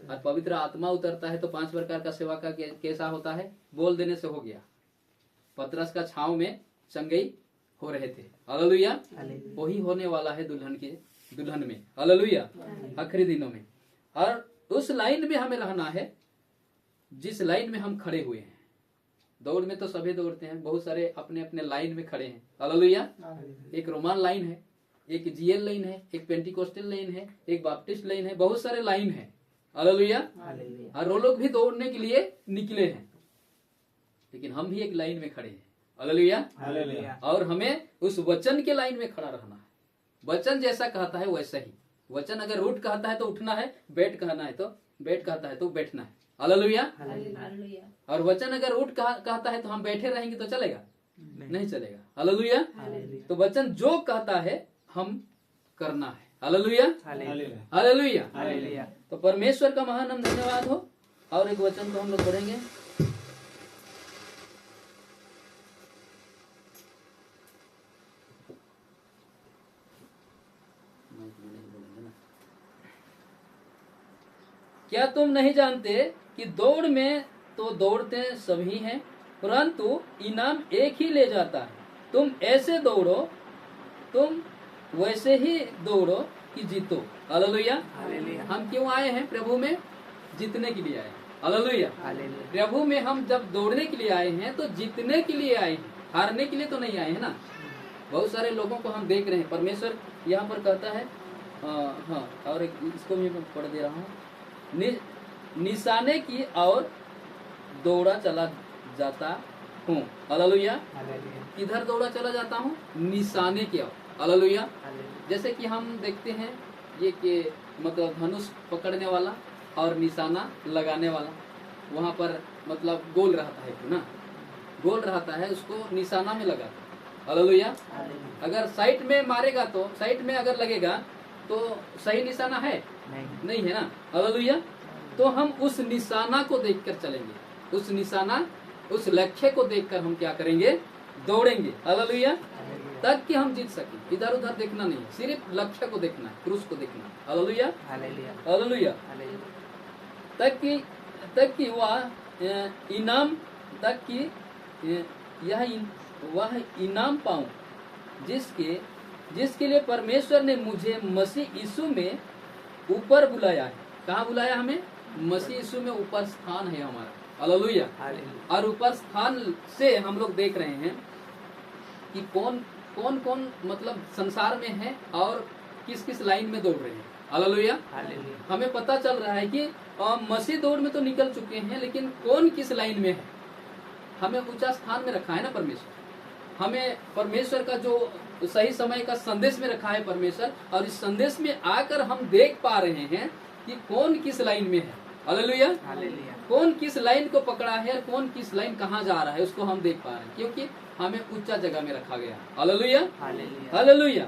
S1: और पवित्र आत्मा उतरता है तो 5 प्रकार का सेवा का कैसा होता है? बोल देने से हो गया। पतरस का छाव में चंगई हो रहे थे, हालेलुया। वही होने वाला है दुल्हन में, हालेलुया, आखिरी दिनों में। और उस लाइन में हमें रहना है जिस लाइन में हम खड़े हुए हैं। दौड़ में तो सभी दौड़ते हैं, बहुत सारे अपने अपने लाइन में खड़े हैं, हालेलुया। एक रोमान लाइन है, एक जीएल लाइन है, एक पेंटिकोस्टल लाइन है, एक बाप्टिस्ट लाइन है, बहुत सारे लाइन है, हालेलुया। और वो लोग भी दौड़ने के लिए निकले हैं, लेकिन हम भी एक लाइन में खड़े हैं, हालेलुया। और हमें उस वचन के लाइन में खड़ा रहना है। वचन जैसा कहता है वैसा ही। वचन अगर उठ कहता है तो उठना है, बैठ कहता है तो बैठना है, हालेलुया। और वचन अगर उठ कहता है तो हम बैठे रहेंगे तो चलेगा? नहीं चलेगा, हालेलुया। तो वचन जो कहता है हम करना है, हालेलुया, हालेलुया। तो परमेश्वर का महान हम धन्यवाद हो। और एक वचन को हम लोग पढ़ेंगे, क्या तुम नहीं जानते कि दौड़ में तो दौड़ते सभी हैं, परंतु इनाम एक ही ले जाता है। तुम ऐसे दौड़ो, तुम वैसे ही दौड़ो कि जीतो, हालेलुया। हम क्यों आए हैं प्रभु में? जीतने के लिए आए हैं, हालेलुया। प्रभु में हम जब दौड़ने के लिए आए हैं तो जीतने के लिए आए हैं, हारने के लिए तो नहीं आए हैं ना। बहुत सारे लोगों को हम देख रहे हैं। परमेश्वर यहाँ पर कहता है, हाँ, और एक इसको भी मैं पढ़ दे रहा हूँ, निशाने की और दौड़ा चला जाता हूँ, हालेलुया। किधर दौड़ा चला जाता हूँ? निशाने की ओर, हालेलुया। जैसे कि हम देखते हैं ये कि मतलब धनुष पकड़ने वाला और निशाना लगाने वाला, वहाँ पर मतलब गोल रहता है ना, गोल रहता है, उसको निशाना में लगा, हालेलुया। अगर साइड में मारेगा तो साइड में अगर लगेगा तो सही निशाना है? नहीं है ना, हालेलुया। तो हम उस निशाना को देखकर चलेंगे, उस निशाना, उस लक्ष्य को देखकर हम क्या करेंगे? दौड़ेंगे, हालेलुया, तक कि हम जीत सके। इधर उधर देखना नहीं, सिर्फ लक्ष्य को देखना है, क्रूस को देखना है, हालेलुया, हालेलुया, तक कि वह इनाम, तक कि वह इनाम पाऊं जिसके लिए परमेश्वर ने मुझे मसीह यीशु में ऊपर बुलाया है। कहाँ बुलाया हमें? मसीह यीशु में ऊपर स्थान है हमारा, हालेलुया। और ऊपर स्थान से हम लोग देख रहे हैं कि कौन कौन मतलब संसार में है और किस किस लाइन में दौड़ रहे हैं, हालेलुया। हमें पता चल रहा है कि मसीह दौड़ में तो निकल चुके हैं, लेकिन कौन किस लाइन में है। हमें ऊंचा स्थान में रखा है ना परमेश्वर, हमें परमेश्वर का जो सही समय का संदेश में रखा है परमेश्वर, और इस संदेश में आकर हम देख पा रहे हैं कि कौन किस लाइन में है, हालेलुया। कौन किस लाइन को पकड़ा है और कौन किस लाइन कहाँ जा रहा है, उसको हम देख पा रहे हैं, क्योंकि हमें ऊंचा जगह में रखा गया, हालेलुया, हालेलुया।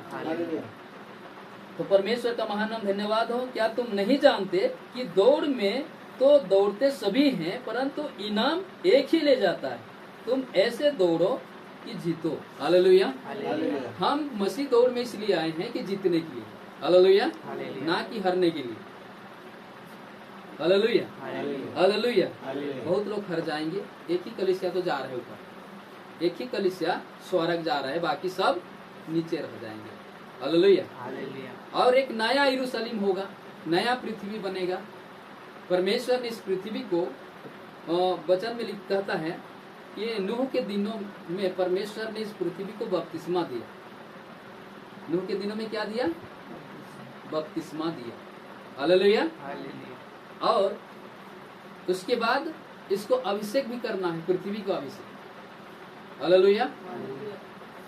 S1: तो परमेश्वर का महान नाम धन्यवाद हो। क्या तुम नहीं जानते कि दौड़ में तो दौड़ते सभी हैं, परंतु इनाम एक ही ले जाता है। तुम ऐसे दौड़ो कि जीतो, हालेलुया। हम मसीह दौड़ में इसलिए आए हैं कि जीतने के लिए, हालेलुया, ना कि हारने के लिए, हालेलुया, हालेलुया। बहुत लोग हार जाएंगे, एक ही कलीसिया तो जा रहे ऊपर, एक ही कलीसिया स्वर्ग जा रहा है, बाकी सब नीचे रह जाएंगे, हालेलुया। और एक नया यरूशलेम होगा, नया पृथ्वी बनेगा। परमेश्वर ने इस पृथ्वी को वचन में कहता है कि नूह के दिनों में परमेश्वर ने इस पृथ्वी को बपतिस्मा दिया। नूह के दिनों में क्या दिया? बपतिस्मा दिया, हालेलुया। और उसके बाद इसको अभिषेक भी करना है, पृथ्वी को अभिषेक, हालेलुया।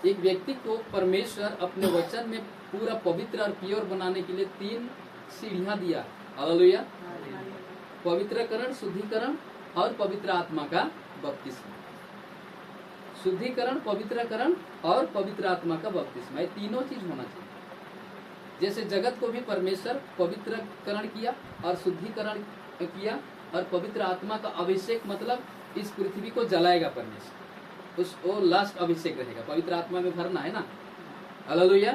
S1: एक व्यक्ति को परमेश्वर अपने वचन में पूरा पवित्र और प्योर बनाने के लिए 3 सीढ़ियां दिया, हालेलुया। पवित्रकरण, शुद्धिकरण और पवित्र आत्मा का बपतिस्मा। शुद्धिकरण, पवित्रकरण और पवित्र आत्मा का बपतिस्मा, ये तीनों चीज होना चाहिए। जैसे जगत को भी परमेश्वर पवित्रकरण किया और शुद्धिकरण किया, और पवित्र आत्मा का अभिषेक मतलब इस पृथ्वी को जलाएगा परमेश्वर, वो लास्ट अभिषेक रहेगा, पवित्र आत्मा में भरना है ना, हालेलुया।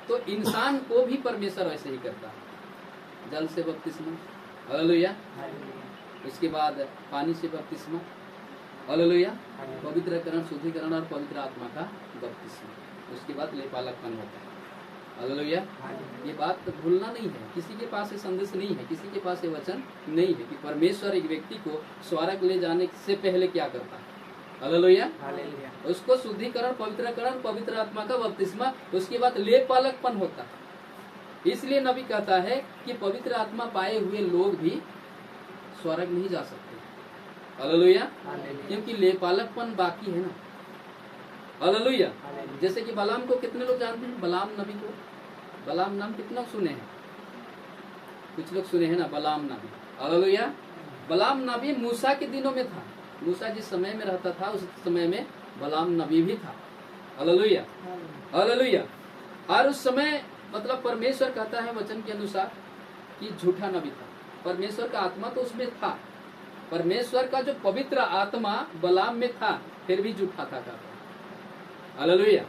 S1: तो इंसान को भी परमेश्वर वैसे ही करता है, जल से बपतिस्मा, हालेलुया, उसके बाद पानी से बपतिस्मा, हालेलुया, पवित्रकरण, शुद्धिकरण और पवित्र आत्मा का बपतिस्मा, उसके बाद लेपालकपन होता है, हालेलुया। ये बात तो भूलना नहीं है, किसी के पास ये संदेश नहीं है, किसी के पास ये वचन नहीं है कि परमेश्वर एक व्यक्ति को स्वर्ग ले जाने से पहले क्या करता है, हालेलुया। उसको शुद्धिकरण, पवित्रकरण, पवित्र आत्मा का बपतिस्मा, उसके बाद लेपालकपन होता है। इसलिए नबी कहता है कि पवित्र आत्मा पाए हुए लोग भी स्वर्ग नहीं जा सकते, हालेलुया, क्योंकि लेपालकपन बाकी है ना, हालेलुया। जैसे कि बलाम को कितने लोग जानते हैं? बलाम नबी को, बलाम नाम कितना सुने हैं? कुछ लोग सुने हैं ना, बलाम नबी, हालेलुया। बलाम नबी मूसा के दिनों में था, मूसा जिस समय में रहता था उस समय में बलाम नबी भी था, हालेलुया, हालेलुया। और उस समय मतलब परमेश्वर कहता है वचन के अनुसार कि झूठा नबी था, परमेश्वर का आत्मा तो उसमें था, परमेश्वर का जो पवित्र आत्मा बलाम में था, फिर भी झूठा था, हालेलुया।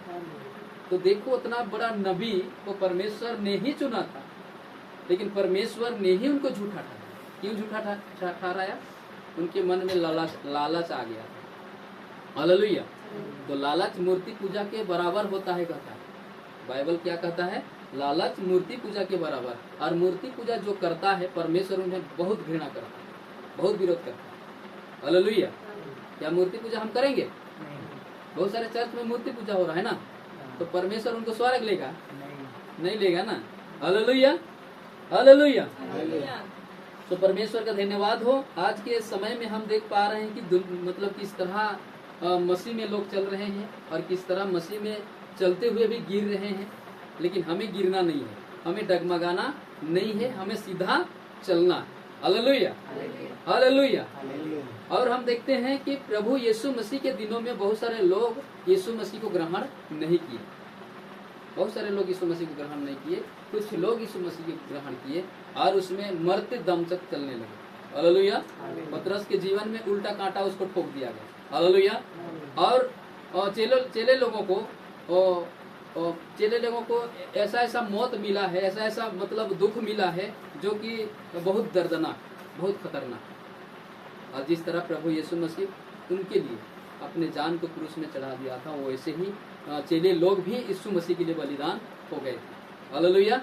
S1: तो देखो उतना बड़ा नबी को परमेश्वर ने ही चुना था, लेकिन परमेश्वर ने ही उनको झूठा ठहराया। क्यों झूठा ठहराया? उनके मन में लालच आ गया, हालेलुया। तो लालच मूर्ति पूजा के बराबर होता है, कहता है बाइबल, क्या कहता है? लालच मूर्ति पूजा के बराबर। और मूर्ति पूजा जो करता है परमेश्वर उन्हें बहुत घृणा करता है, बहुत विरोध करता है, हालेलुया। क्या मूर्ति पूजा हम करेंगे? बहुत सारे चर्च में मूर्ति पूजा हो रहा है ना, तो परमेश्वर उनको स्वर्ग लेगा? नहीं लेगा ना, हालेलुया, हालेलुया। तो परमेश्वर का धन्यवाद हो। आज के समय में हम देख पा रहे हैं कि मतलब किस तरह मसीह में लोग चल रहे हैं और किस तरह मसीह में चलते हुए भी गिर रहे हैं, लेकिन हमें गिरना नहीं है, हमें डगमगाना नहीं है, हमें सीधा चलना है, हालेलुया, हालेलुया। और हम देखते हैं कि प्रभु यीशु मसीह के दिनों में बहुत सारे लोग यीशु मसीह को ग्रहण नहीं किए, बहुत सारे लोग यीशु मसीह को ग्रहण नहीं किए, कुछ लोग यीशु मसीह को ग्रहण किए और उसमें मरते दम तक चलने लगे, हालेलुया। पतरस के जीवन में उल्टा कांटा उसको ठोक दिया गया, हालेलुया। और और चेले लोगों को ऐसा ऐसा मौत मिला है, ऐसा ऐसा मतलब दुख मिला है जो कि बहुत दर्दनाक, बहुत खतरनाक। और जिस तरह प्रभु यीशु मसीह उनके लिए अपने जान को क्रूस में चढ़ा दिया था, वो ऐसे ही चेले लोग भी यीशु मसीह के लिए बलिदान हो गए थे। हालेलुया।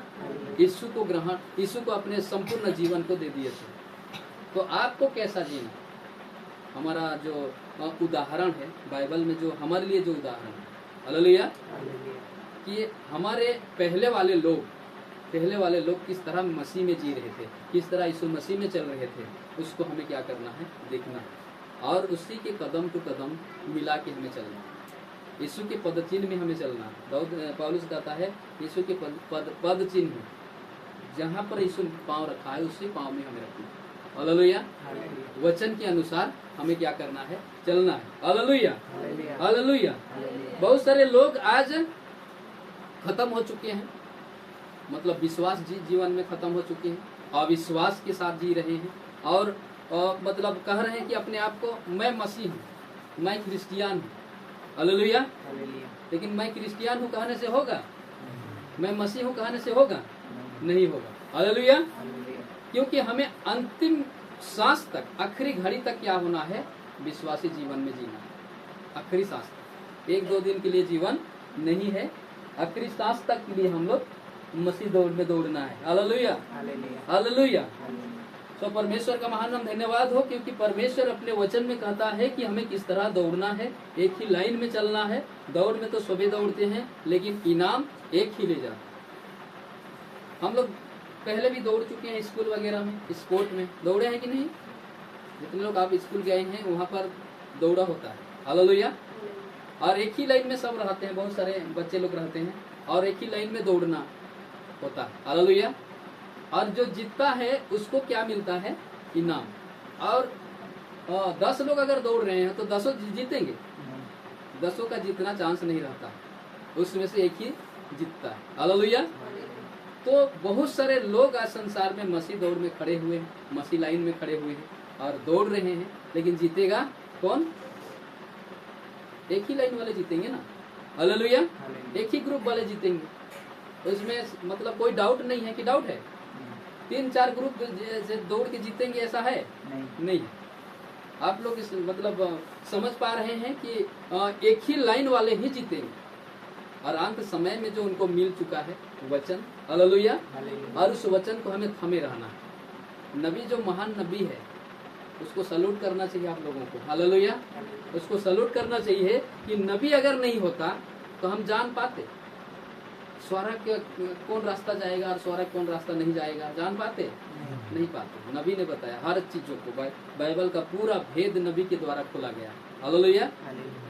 S1: यीशु को अपने संपूर्ण जीवन को दे दिए थे। तो आपको कैसा जीना? हमारा जो उदाहरण है बाइबल में, जो हमारे लिए जो उदाहरण है, हालेलुया, कि हमारे पहले वाले लोग किस तरह मसीह में जी रहे थे, किस तरह यीशु मसीह में चल रहे थे, उसको हमें क्या करना है? देखना है, और उसी के कदम टू कदम मिला के हमें चलना है। यीशु के पद चिन्ह में हमें चलना है। पौलुस कहता है यीशु के पद चिन्ह, जहाँ पर यीशु पाँव रखा है उसी पाँव में हमें रखना है। हालेलुया। वचन के अनुसार हमें क्या करना है? चलना है। Hallelujah, hallelujah. बहुत सारे लोग आज खत्म हो चुके हैं, मतलब विश्वास जीवन में खत्म हो चुके हैं, अविश्वास के साथ जी रहे हैं, और मतलब कह रहे हैं कि अपने आप को मैं मसीह हूँ, मैं क्रिश्चियन हूँ। हालेलुया। लेकिन मैं क्रिश्चियन हूँ कहने से होगा? मैं मसीह हूँ कहने से होगा? नहीं होगा। हालेलुया। क्योंकि हमें अंतिम सांस तक, आखिरी घड़ी तक क्या होना है? विश्वासी जीवन में जीना है। आखिरी सांस तक, 1-2 दिन के लिए जीवन नहीं है, आखिरी सांस तक के लिए हम लोग मसीह दौड़ में दौड़ना है। Hallelujah, hallelujah. तो परमेश्वर का महान नाम धन्यवाद हो, क्योंकि परमेश्वर अपने वचन में कहता है कि हमें किस तरह दौड़ना है, एक ही लाइन में चलना है। दौड़ में तो सभी दौड़ते हैं, लेकिन इनाम एक ही ले जाता। हम लोग पहले भी दौड़ चुके हैं, स्कूल वगैरह में, स्पोर्ट में दौड़े हैं कि नहीं? जितने लोग आप स्कूल गए हैं वहाँ पर दौड़ा होता है। हालेलुया। और एक ही लाइन में सब रहते हैं, बहुत सारे बच्चे लोग रहते हैं, और एक ही लाइन में दौड़ना होता है। हालेलुया। और जो जीतता है उसको क्या मिलता है? इनाम। और 10 लोग अगर दौड़ रहे हैं तो 10 जीतेंगे? 10 का जीतना चांस नहीं रहता, उसमें से एक ही जीतता है। हालेलुया। तो बहुत सारे लोग आज संसार में मसीह दौड़ में खड़े हुए हैं, मसीह लाइन में खड़े हुए हैं और दौड़ रहे हैं, लेकिन जीतेगा कौन? एक ही लाइन वाले जीतेंगे ना। हालेलुया। एक ही ग्रुप वाले जीतेंगे, उसमें मतलब कोई डाउट नहीं है कि डाउट है। 3-4 ग्रुप दौड़ के जीतेंगे ऐसा है? नहीं। आप लोग इस मतलब समझ पा रहे हैं कि एक ही लाइन वाले ही जीतेंगे, और अंत समय में जो उनको मिल चुका है वचन, हालेलुया, और उस वचन को हमें थमे रहना है। नबी जो महान नबी है उसको सैल्यूट करना चाहिए आप लोगों को। हालेलुया। उसको सैल्यूट करना चाहिए कि नबी अगर नहीं होता तो हम जान पाते स्वर्ग कौन रास्ता जाएगा और स्वर्ग कौन रास्ता नहीं जाएगा? जान पाते? नहीं पाते। नबी ने बताया हर चीजों को। बाइबल का पूरा भेद नबी के द्वारा खोला गया। हालेलुया।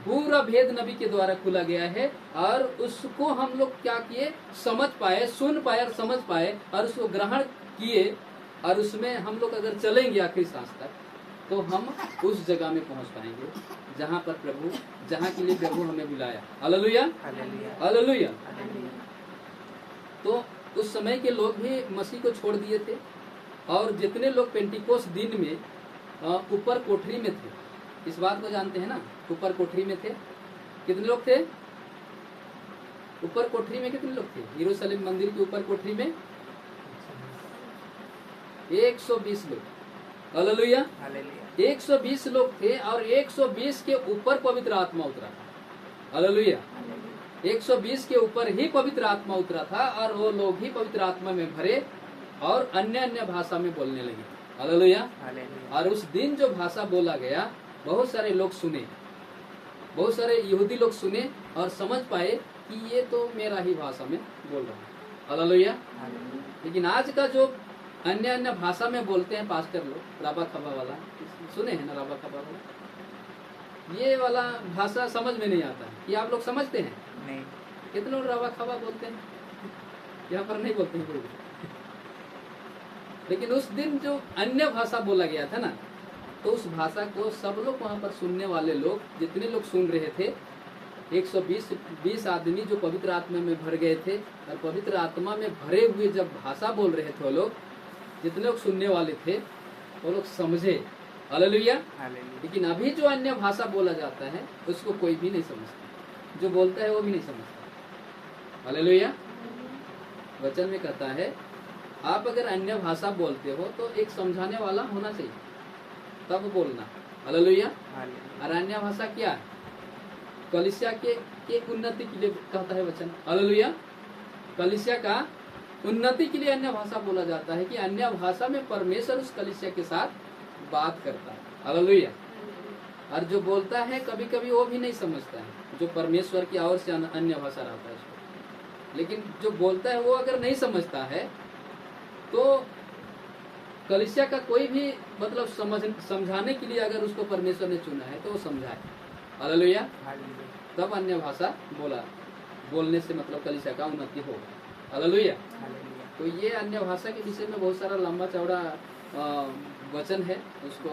S1: पूरा भेद नबी के द्वारा खोला गया है, और उसको हम लोग क्या किए? समझ पाए, सुन पाए और समझ पाए, और उसको ग्रहण किए, और उसमें हम लोग अगर चलेंगे आखिरी सांस तक तो हम उस जगह में पहुंच पाएंगे जहाँ के लिए प्रभु हमें बुलाया। Hallelujah, hallelujah. तो उस समय के लोग भी मसीह को छोड़ दिए थे, और जितने लोग पेंटिकोस दिन में ऊपर कोठरी में थे, इस बात को जानते हैं ना? ऊपर कोठरी में थे, कितने लोग थे? ऊपर कोठरी में कितने लोग थे? यरूशलेम मंदिर के ऊपर कोठरी में 120 लोग। हालेलुया। 120 लोग थे, और 120 के ऊपर पवित्र आत्मा उतरा था। हालेलुया। 120 के ऊपर ही पवित्र आत्मा उतरा था, और वो लोग ही पवित्र आत्मा में भरे और अन्य भाषा में बोलने लगे। हालेलुया। और उस दिन जो भाषा बोला गया, बहुत सारे लोग सुने, बहुत सारे यहूदी लोग सुने और समझ पाए कि ये तो मेरा ही भाषा में बोल रहा है। हालेलुया। लेकिन आज का जो अन्य भाषा में बोलते हैं पास्टर लोग, राबा खबा वाला, सुने हैं ना? राबा खबा वाला, ये वाला भाषा समझ में नहीं आता है। ये आप लोग समझते हैं? नहीं। कितने लोग राबा खबा बोलते हैं? यहाँ पर नहीं बोलते हैं कोई। लेकिन उस दिन जो अन्य भाषा बोला गया था ना, तो उस भाषा को सब लोग वहाँ पर सुनने वाले लोग, जितने लोग सुन रहे थे, 120 आदमी जो पवित्र आत्मा में भर गए थे, और पवित्र आत्मा में भरे हुए जब भाषा बोल रहे थे वो लोग, जितने लोग सुनने वाले थे वो लोग समझे हालेलुया।
S4: हालेलुया।
S1: लेकिन अभी जो अन्य भाषा बोला जाता है उसको कोई भी नहीं समझता, जो बोलता है वो भी नहीं समझता। हालेलुया। वचन में कहता है आप अगर अन्य भाषा बोलते हो तो एक समझाने वाला होना चाहिए, तब बोलना। हालेलुया।
S4: हालेलुया।
S1: और अन्य भाषा क्या है? कलीसिया के उन्नति के लिए कहता है वचन। हालेलुया। कलीसिया का उन्नति के लिए अन्य भाषा बोला जाता है कि अन्य भाषा में परमेश्वर उस कलीसिया के साथ बात करता है। हालेलुया। और जो बोलता है कभी कभी वो भी नहीं समझता है, जो परमेश्वर की ओर से अन्य भाषा रहता है उसको। लेकिन जो बोलता है वो अगर नहीं समझता है तो कलीसिया का कोई भी मतलब समझाने के लिए अगर उसको परमेश्वर ने चुना है तो वो समझाए। हालेलुया।
S4: हालेलुया।
S1: तब अन्य भाषा बोलने से मतलब कलीसिया का उन्नति होगा। हालेलुया।
S4: हालेलुया।
S1: तो ये अन्य भाषा के विषय में बहुत सारा लंबा चौड़ा वचन है, उसको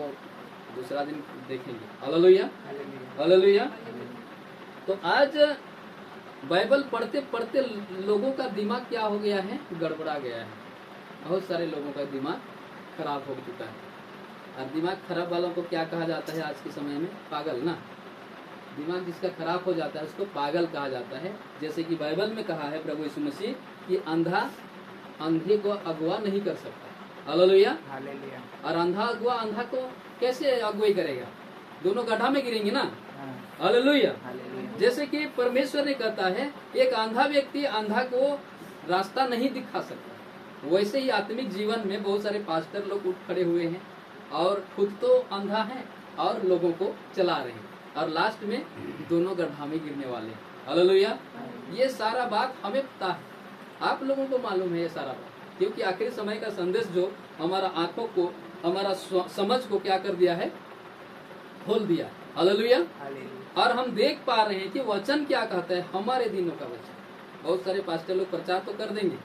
S1: दूसरा दिन देखेंगे। हालेलुया।
S4: हालेलुया।
S1: हालेलुया। तो आज बाइबल पढ़ते पढ़ते लोगों का दिमाग क्या हो गया है? गड़बड़ा गया है। बहुत सारे लोगों का दिमाग खराब हो चुका है। और दिमाग खराब वालों को क्या कहा जाता है आज के समय में? पागल ना। दिमाग जिसका खराब हो जाता है उसको पागल कहा जाता है। जैसे कि बाइबल में कहा है प्रभु यीशु मसीह कि अंधा अंधे को अगवा नहीं कर सकता। हालेलुया।
S4: हालेलुया।
S1: और अंधा अगवा अंधा को कैसे अगुवाई करेगा? दोनों गड्ढा में गिरेंगे ना।
S4: हाँ।
S1: हालेलुया।
S4: हालेलुया।
S1: जैसे कि परमेश्वर ने कहता है एक अंधा व्यक्ति अंधा को रास्ता नहीं दिखा सकता, वैसे ही आत्मिक जीवन में बहुत सारे पास्टर लोग उठ खड़े हुए हैं और खुद तो अंधा है और लोगों को चला रहे हैं, और लास्ट में दोनों गड्ढा में गिरने वाले हैं। हालेलुया। ये सारा बात हमें पता है, आप लोगों को मालूम है ये सारा बात, क्योंकि आखिरी समय का संदेश जो हमारा आंखों को, हमारा समझ को क्या कर दिया है? खोल दिया। हालेलुया।
S4: हालेलुया।
S1: और हम देख पा रहे हैं कि वचन क्या कहता है, हमारे दिनों का वचन। बहुत सारे पास्टर लोग प्रचार तो कर देंगे,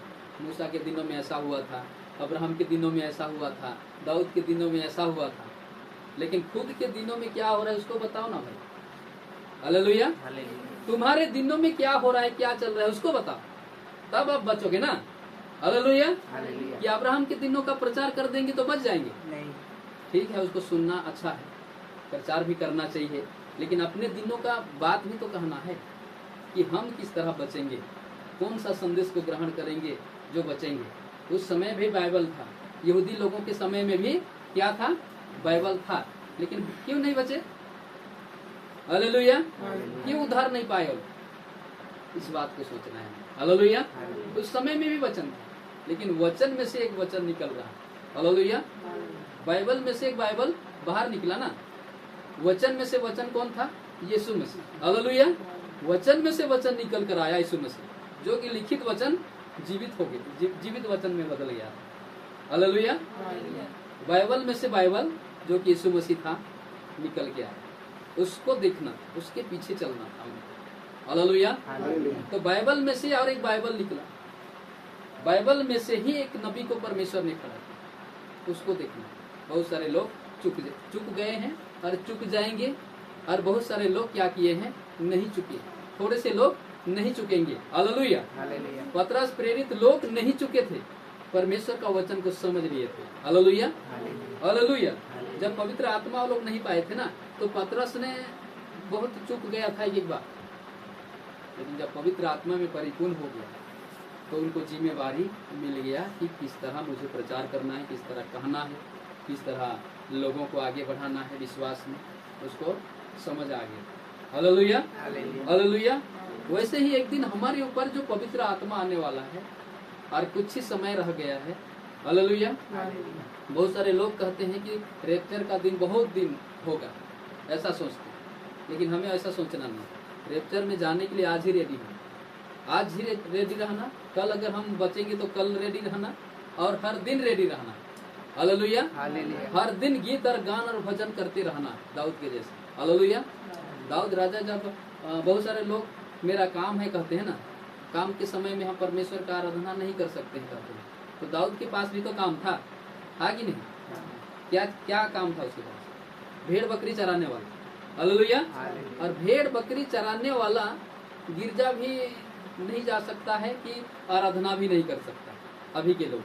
S1: मूसा के दिनों में ऐसा हुआ था, अब्राहम के दिनों में ऐसा हुआ था, दाऊद के दिनों में ऐसा हुआ था, लेकिन खुद के दिनों में क्या हो रहा है उसको बताओ ना भाई। हालेलुया।
S4: हालेलुया।
S1: तुम्हारे दिनों में क्या हो रहा है, क्या चल रहा है उसको बताओ, तब आप बचोगे ना। हालेलुया।
S4: हालेलुया।
S1: कि अब्राहम के दिनों का प्रचार कर देंगे तो बच जाएंगे?
S4: नहीं।
S1: ठीक है, उसको सुनना अच्छा है, प्रचार भी करना चाहिए, लेकिन अपने दिनों का बात भी तो कहना है कि हम किस तरह बचेंगे, कौन सा संदेश को ग्रहण करेंगे जो बचेंगे। उस समय भी बाइबल था, यहूदी लोगों के समय में भी क्या था? बाइबल था, लेकिन क्यों नहीं बचे? हालेलुया। क्यों उद्धार नहीं पाए? इस बात को सोचना है। हालेलुया। उस समय में भी वचन था, लेकिन वचन में से एक वचन निकल रहा है। हालेलुया। बाइबल में से एक बाइबल बाहर निकला ना। वचन में से वचन कौन था? यीशु मसीह। हालेलुया। वचन में से वचन निकल कर आया यीशु मसीह, जो कि लिखित वचन जीवित हो गए, जीवित वचन में बदल गया। हालेलुया। बाइबल में से बाइबल जो कि यीशु मसीह था निकल के आया, उसको देखना, उसके पीछे चलना था। हालेलुया। तो बाइबल में से और एक बाइबल निकला, बाइबल में से ही एक नबी को परमेश्वर ने खड़ा किया, उसको देखना। बहुत सारे लोग चुक गए हैं और चुक जाएंगे, और बहुत सारे लोग क्या किए हैं? नहीं चुके। थोड़े से लोग नहीं चुकेंगे। हालेलुया।
S4: हालेलुया।
S1: पतरस प्रेरित लोग नहीं चुके थे, परमेश्वर का वचन को समझ लिए थे। हालेलुया। हालेलुया। जब पवित्र आत्मा लोग नहीं पाए थे ना, तो पतरस ने बहुत चुक गया था एक बार, लेकिन जब पवित्र आत्मा में परिपूर्ण हो गया तो उनको जिम्मेवारी मिल गया कि किस तरह मुझे प्रचार करना है, किस तरह कहना है, किस तरह लोगों को आगे बढ़ाना है विश्वास में, उसको समझ आ गया। हालेलुया। हालेलुया। वैसे ही एक दिन हमारे ऊपर जो पवित्र आत्मा आने वाला है, और कुछ ही समय रह गया है। हालेलुया। बहुत सारे लोग कहते हैं कि रैप्चर का दिन बहुत दिन होगा, ऐसा सोचते हैं, लेकिन हमें ऐसा सोचना नहीं। रैप्चर में जाने के लिए आज ही रेडी होना, आज ही रेडी रहना। कल अगर हम बचेंगे तो कल रेडी रहना, और हर दिन रेडी रहना। हालेलुया। हर दिन गीत और गान और भजन करते रहना, दाऊद के जैसे। हालेलुया। दाऊद राजा, जब बहुत सारे लोग मेरा काम है कहते हैं ना, काम के समय में हम परमेश्वर का आराधना नहीं कर सकते हैं कहते हैं, तो दाऊद के पास भी तो काम था कि नहीं? क्या क्या काम था उसके पास? भेड़ बकरी चराने वाला। हालेलुया। और भेड़ बकरी चराने वाला गिरजा भी नहीं जा सकता है कि आराधना भी नहीं कर सकता अभी के लोग,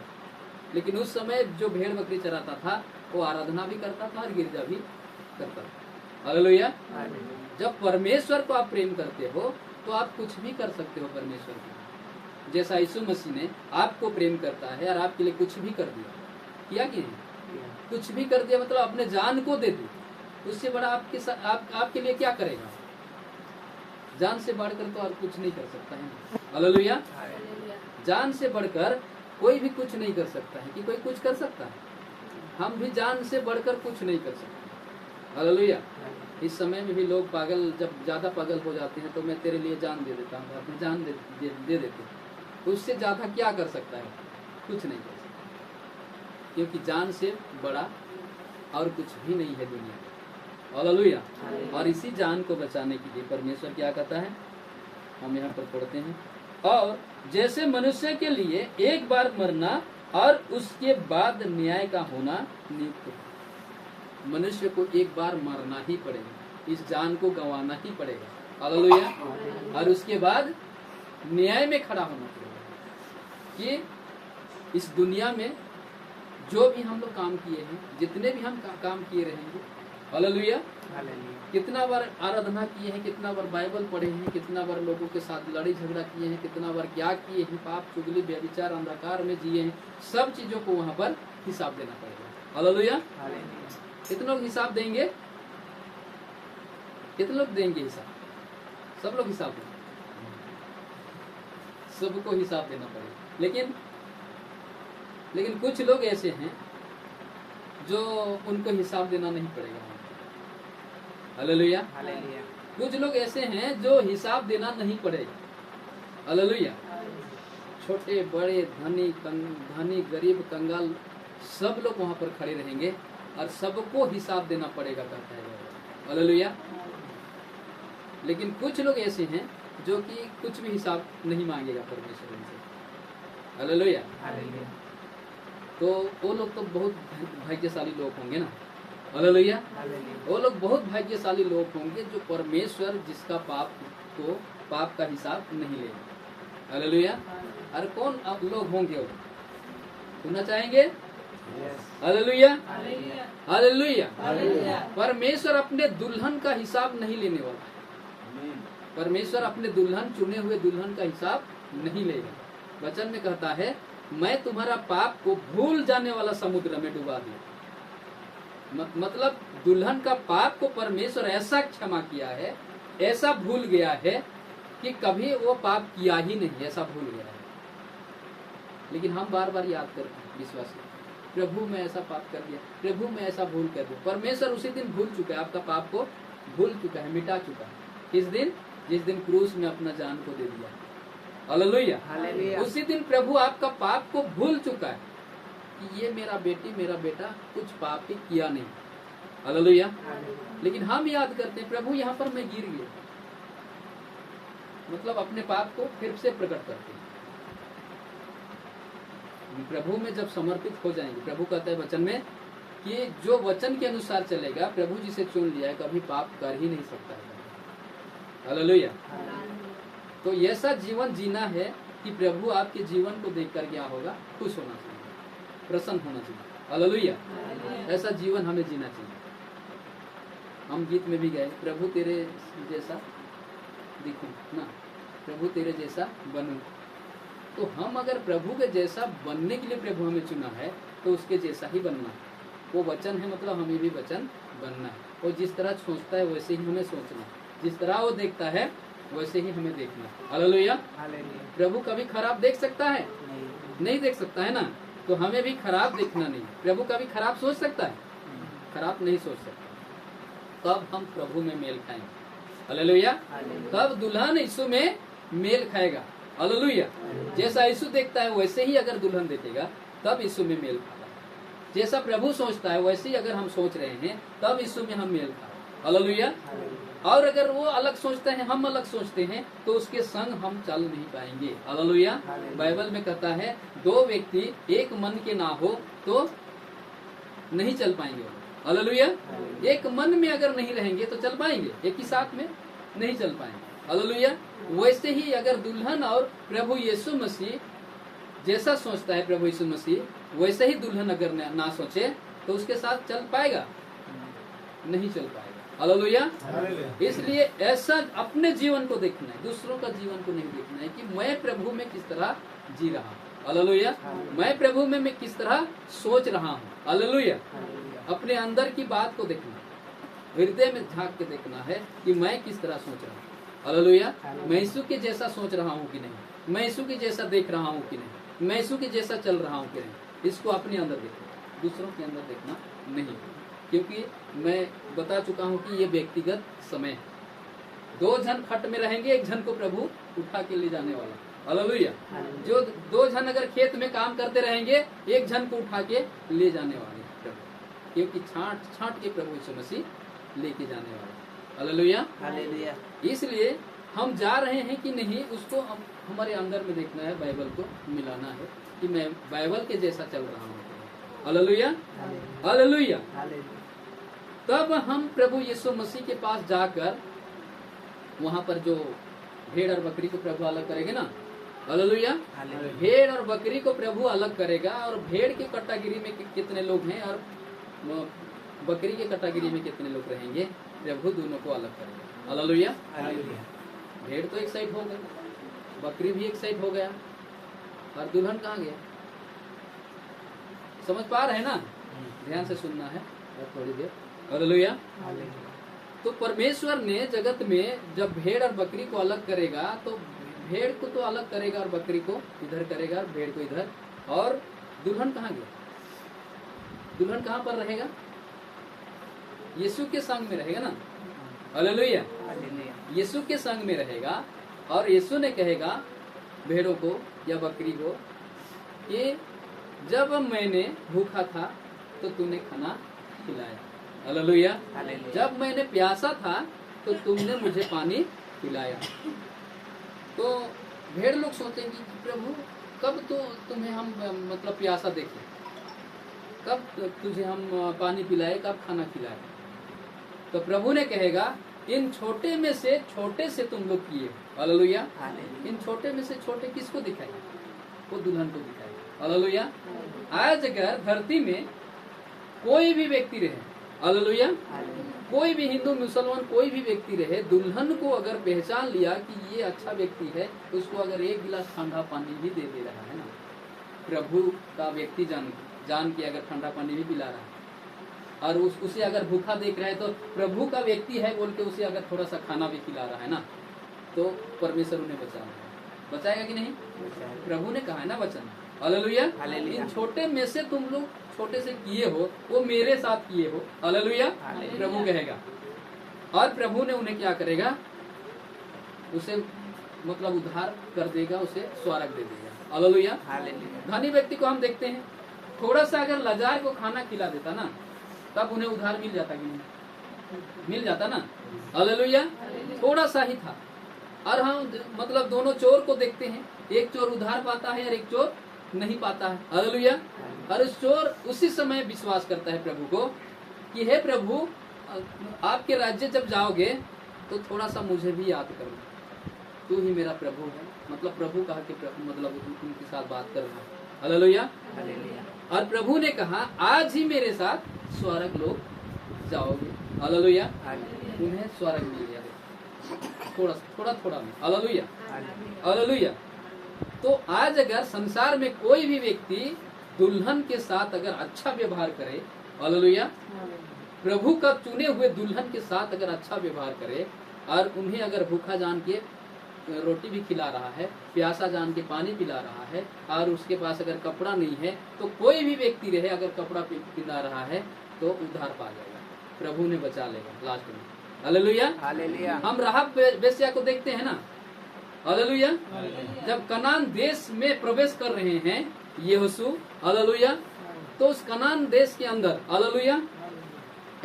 S1: लेकिन उस समय जो भेड़ बकरी चराता था वो आराधना भी करता था और गिरजा भी करता था। हालेलुया। जब परमेश्वर को आप प्रेम करते हो तो आप कुछ भी कर सकते हो परमेश्वर को। जैसा यीशु मसीह ने आपको प्रेम करता है और आपके लिए कुछ भी कर दिया, किया कि नहीं? कुछ भी कर दिया मतलब अपने जान को दे दी। उससे बड़ा आपके लिए क्या करेगा? जान से बढ़कर तो और कुछ नहीं कर सकता है। हालेलुया। जान से बढ़कर कोई भी कुछ नहीं कर सकता है। कि कोई कुछ कर सकता है? हम भी जान से बढ़कर कुछ नहीं कर सकते। हालेलुया। इस समय में भी लोग पागल, जब ज्यादा पागल हो जाते हैं तो मैं तेरे लिए जान दे देता हूँ, अपनी जान दे देते हैं। उससे ज्यादा क्या कर सकता है? कुछ नहीं कर सकता, क्योंकि जान से बड़ा और कुछ भी नहीं है दुनिया में। हालेलुया। और इसी जान को बचाने के लिए परमेश्वर क्या कहता है? हम यहाँ पर पढ़ते हैं, और जैसे मनुष्य के लिए एक बार मरना और उसके बाद न्याय का होना नियुक्त है। मनुष्य को एक बार मरना ही पड़ेगा, इस जान को गंवाना ही पड़ेगा। हालेलुया। और उसके बाद न्याय में खड़ा होना पड़ेगा कि इस दुनिया में जो भी हम लोग काम किए हैं, जितने भी हम काम किए रहेंगे, हालेलुया, कितना बार आराधना किए हैं, कितना बार बाइबल पढ़े हैं, कितना बार लोगों के साथ लड़ाई झगड़ा किए हैं, कितना बार क्या किए हैं, पाप चुगली व्यभिचार अंधकार में जिए हैं, सब चीजों को वहां पर हिसाब देना पड़ेगा। हालेलुया। कितने लोग हिसाब देंगे? कितने लोग देंगे हिसाब? सब लोग हिसाब देंगे, सबको हिसाब देना पड़ेगा। लेकिन कुछ लोग ऐसे हैं जो उनको हिसाब देना नहीं पड़ेगा। हालेलुया। कुछ लोग ऐसे हैं जो हिसाब देना नहीं पड़ेगा। हालेलुया। छोटे बड़े, धनी गरीब कंगाल, सब लोग वहां पर खड़े रहेंगे और सबको हिसाब देना पड़ेगा, कहता है। हालेलुया। लेकिन कुछ लोग ऐसे हैं जो कि कुछ भी हिसाब नहीं मांगेगा परमेश्वर उनसे। हालेलुया। तो वो लोग तो बहुत भाग्यशाली लोग होंगे ना। हालेलुया। वो लोग बहुत भाग्यशाली लोग होंगे जो परमेश्वर जिसका पाप का हिसाब नहीं लेगा। हालेलुया। और कौन आप लोग होंगे वो सुनना चाहेंगे? हालेलुया। हालेलुया। परमेश्वर अपने दुल्हन का हिसाब नहीं लेने वाला। परमेश्वर अपने दुल्हन, चुने हुए दुल्हन का हिसाब नहीं लेगा। वचन में कहता है, मैं तुम्हारा पाप को भूल जाने वाला समुद्र में डुबा दिया। मतलब दुल्हन का पाप को परमेश्वर ऐसा क्षमा किया है, ऐसा भूल गया है कि कभी वो पाप किया ही नहीं, ऐसा भूल गया है। लेकिन हम बार बार याद करते हैं विश्वासी, प्रभु मैं ऐसा पाप कर दिया, प्रभु मैं ऐसा भूल कर दिया। परमेश्वर उसी दिन भूल चुका है, आपका पाप को भूल चुका है, मिटा चुका है। किस दिन? जिस दिन क्रूस में अपना जान को दे दिया। हालेलुया। उसी दिन प्रभु आपका पाप को भूल चुका है कि ये मेरा बेटी, मेरा बेटा कुछ पाप ही किया नहीं। हालेलुया। लेकिन हम याद करते हैं, प्रभु यहाँ पर मैं गिर गया, मतलब अपने पाप को फिर से प्रकट करते हैं। प्रभु में जब समर्पित हो जाएंगे, प्रभु कहता है वचन में कि जो वचन के अनुसार चलेगा, प्रभु जिसे चुन लिया है कभी पाप कर ही नहीं सकता है। हालेलुया। तो ऐसा जीवन जीना है कि प्रभु आपके जीवन को देखकर क्या होगा? खुश होना चाहिए, प्रसन्न होना चाहिए। हालेलुया। ऐसा जीवन हमें जीना चाहिए। हम गीत में भी गए, प्रभु तेरे जैसा दिखूं ना, प्रभु तेरे जैसा बनूं। तो हम अगर प्रभु के जैसा बनने के लिए प्रभु हमें चुना है तो उसके जैसा ही बनना है। वो वचन है, मतलब हमें भी वचन बनना है। वो जिस तरह सोचता है वैसे ही हमें सोचना है, जिस तरह वो देखता है वैसे ही हमें देखना है। हालेलुया। प्रभु कभी खराब देख सकता है? नहीं देख सकता है ना। तो हमें भी खराब देखना नहीं। प्रभु कभी खराब सोच सकता है? खराब नहीं सोच सकता। तब हम प्रभु में मेल खाएंगे। हालेलुया। तब दुल्हन यीशु में मेल खाएगा। हालेलुया। जैसा यीशु देखता है वैसे ही अगर दुल्हन देखेगा तब यीशु में मेल खाएगा। जैसा प्रभु सोचता है वैसे ही अगर हम सोच रहे हैं तब यीशु में हम मेल खाएंगे। हालेलुया। और अगर वो अलग सोचते हैं, हम अलग सोचते हैं, तो उसके संग हम चल नहीं पाएंगे। हालेलुया। बाइबल में कहता है, दो व्यक्ति एक मन के ना हो तो नहीं चल पाएंगे। हालेलुया। एक मन में अगर नहीं रहेंगे तो चल पाएंगे, एक ही साथ में नहीं चल पाएंगे। हालेलुया। वैसे ही अगर दुल्हन और प्रभु यीशु मसीह जैसा सोचता है, प्रभु यीशु मसीह वैसे ही दुल्हन अगर ना सोचे तो उसके साथ चल पाएगा? नहीं चल पाएगा। हालेलुया। इसलिए ऐसा अपने जीवन को देखना है, दूसरों का जीवन को नहीं देखना है कि मैं प्रभु में किस तरह जी रहा हूँ। हालेलुया। मैं प्रभु में मैं किस तरह सोच रहा हूँ। हालेलुया। अपने अंदर की बात को देखना, हृदय में झांक के देखना है कि मैं किस तरह सोच रहा हूँ। हालेलुया। मैं यीशु के जैसा सोच रहा हूँ कि नहीं, मैं यीशु के जैसा देख रहा हूँ कि नहीं, मैं यीशु के जैसा चल रहा हूँ कि नहीं। इसको अपने अंदर देखना, दूसरों के अंदर देखना नहीं, क्योंकि मैं बता चुका हूँ कि ये व्यक्तिगत समय है। 2 जन खट में रहेंगे, 1 जन को प्रभु उठा के ले जाने वाला। हालेलुया। जो 2 जन अगर खेत में काम करते रहेंगे, 1 जन को उठा के ले जाने वाले प्रभु, क्योंकि छांट के प्रभु यीशु मसीह लेके जाने वाले। हालेलुया।
S4: हालेलुया।
S1: इसलिए हम जा रहे हैं कि नहीं, उसको हमारे अंदर में देखना है, बाइबल को मिलाना है कि मैं बाइबल के जैसा चल रहा हूँ। हालेलुया। हालेलुया। तब हम प्रभु यीशु मसीह के पास जाकर वहां पर जो भेड़ और बकरी को प्रभु अलग करेंगे ना। हालेलुया। भेड़ और बकरी को प्रभु अलग करेगा, और भेड़ की कैटेगरी में कितने लोग हैं और बकरी के कैटेगरी में कितने लोग रहेंगे, प्रभु दोनों को अलग करेगा। हालेलुया। भेड़ तो एक साइड हो गई, बकरी भी एक साइड हो गया, और दुल्हन कहाँ गया? समझ पा रहे हैं ना? ध्यान से सुनना है और थोड़ी देर। हालेलुया। तो परमेश्वर ने जगत में जब भेड़ और बकरी को अलग करेगा, तो भेड़ को तो अलग करेगा और बकरी को इधर करेगा और भेड़ को इधर, और दुल्हन कहाँ गया? दुल्हन कहाँ पर रहेगा? यीशु के संग में रहेगा ना। हालेलुया। यीशु के संग में रहेगा, और यीशु ने कहेगा भेड़ों को या बकरी को कि जब मैंने भूखा था तो तूने खाना खिलाया। हालेलुया। जब मैंने प्यासा था तो तुमने मुझे पानी पिलाया। तो भेड़ लोग सोचेंगे कि प्रभु कब तो तुम्हें हम मतलब प्यासा देखें, कब तुझे हम पानी पिलाए, कब खाना खिलाए। तो प्रभु ने कहेगा इन छोटे में से छोटे से तुम लोग किए। हालेलुया। इन छोटे में से छोटे किसको दिखाए? वो दुल्हन को दिखाए। हालेलुया। आज अगर धरती में कोई भी व्यक्ति रहे, हालेलुया, कोई भी हिंदू मुसलमान कोई भी व्यक्ति रहे, दुल्हन को अगर पहचान लिया कि ये अच्छा व्यक्ति है, उसको अगर 1 गिलास ठंडा पानी भी दे रहा है ना, प्रभु का व्यक्ति जान के अगर ठंडा पानी भी पिला रहा है, और उसे अगर भूखा देख रहा है, तो प्रभु का व्यक्ति है बोल के उसे अगर थोड़ा सा खाना भी खिला रहा है ना, तो परमेश्वर उन्हें बचाएगा कि नहीं? प्रभु ने कहा है ना वचन। हालेलुया। इन छोटे में से तुम लोग छोटे से किए हो, वो मेरे साथ किए हो। हालेलुया। प्रभु कहेगा, और प्रभु ने उन्हें क्या करेगा? उसे मतलब उद्धार कर देगा, उसे स्वर्ग दे देगा। हालेलुया। धनी व्यक्ति को हम देखते हैं, थोड़ा सा अगर लाचार को खाना खिला देता ना, तब उन्हें उद्धार मिल जाता कि नहीं? मिल जाता ना। हालेलुया। थोड़ा सा ही था। और हम मतलब दोनों चोर को देखते हैं, एक चोर उद्धार पाता है और एक चोर नहीं पाता है। हालेलुया। और उस चोर उसी समय विश्वास करता है प्रभु को कि हे प्रभु, आपके राज्य जब जाओगे तो थोड़ा सा मुझे भी याद करो, तू ही मेरा प्रभु है। मतलब प्रभु कहा कि मतलब उनके साथ बात कर रहा है। हालेलुया। और प्रभु ने कहा आज ही मेरे साथ स्वर्ग लोग जाओगे। हालेलुया। उन्हें स्वर्ग मिल गया थोड़ा में। हालेलुया। हालेलुया। तो आज अगर संसार में कोई भी व्यक्ति दुल्हन के साथ अगर अच्छा व्यवहार करे, हालेलुया, प्रभु का चुने हुए दुल्हन के साथ अगर अच्छा व्यवहार करे, और उन्हें अगर भूखा जान के रोटी भी खिला रहा है, प्यासा जान के पानी पिला रहा है, और उसके पास अगर कपड़ा नहीं है, तो कोई भी व्यक्ति रहे अगर कपड़ा पिला रहा है तो उद्धार पा जाएगा, प्रभु ने बचा लेगा लास्ट में। हालेलुया। हालेलुया। हम राहब वेश्या को देखते हैं ना। हालेलुया। जब कनान देश में प्रवेश कर रहे हैं यहोशू, हालेलुया, तो उस कनान देश के अंदर, हालेलुया,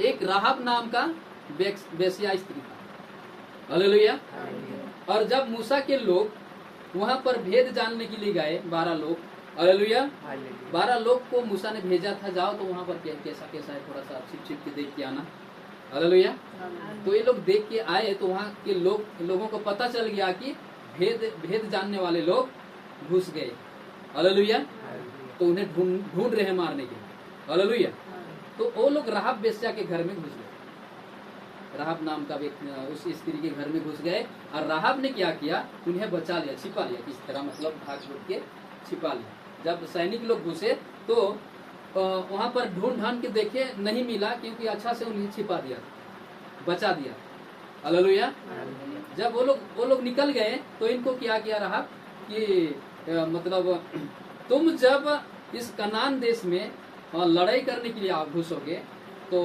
S1: एक राहब नाम का वेश्या स्त्री था। हालेलुया। और जब मूसा के लोग वहां पर भेद जानने के लिए गए, 12 लोग, हालेलुया, 12 लोग को मूसा ने भेजा था, जाओ तो वहां पर कैसा कैसा है, थोड़ा सा छिप के देख के आना। हालेलुया। तो ये लोग देख के आए, तो वहाँ के लोगों को पता चल गया कि भेद जानने वाले लोग घुस गए। हालेलुया। तो उन्हें ढूंढ रहे मारने के। हालेलुया। तो वो लोग राहब वेश्या के घर में घुस गए। राहब नाम का व्यक्ति उस स्त्री के घर में घुस गए और राहब ने क्या किया, उन्हें बचा लिया, छिपा लिया किस तरह, मतलब भाग छूट के छिपा लिया। जब सैनिक लोग घुसे तो वहां पर ढूंढ ढांढ के देखे, नहीं मिला, क्योंकि अच्छा से उन्हें छिपा दिया, बचा दिया। हालेलुया। जब वो लोग निकल गए तो इनको क्या किया राहब कि मतलब तुम जब इस कनान देश में लड़ाई करने के लिए आप घुसोगे तो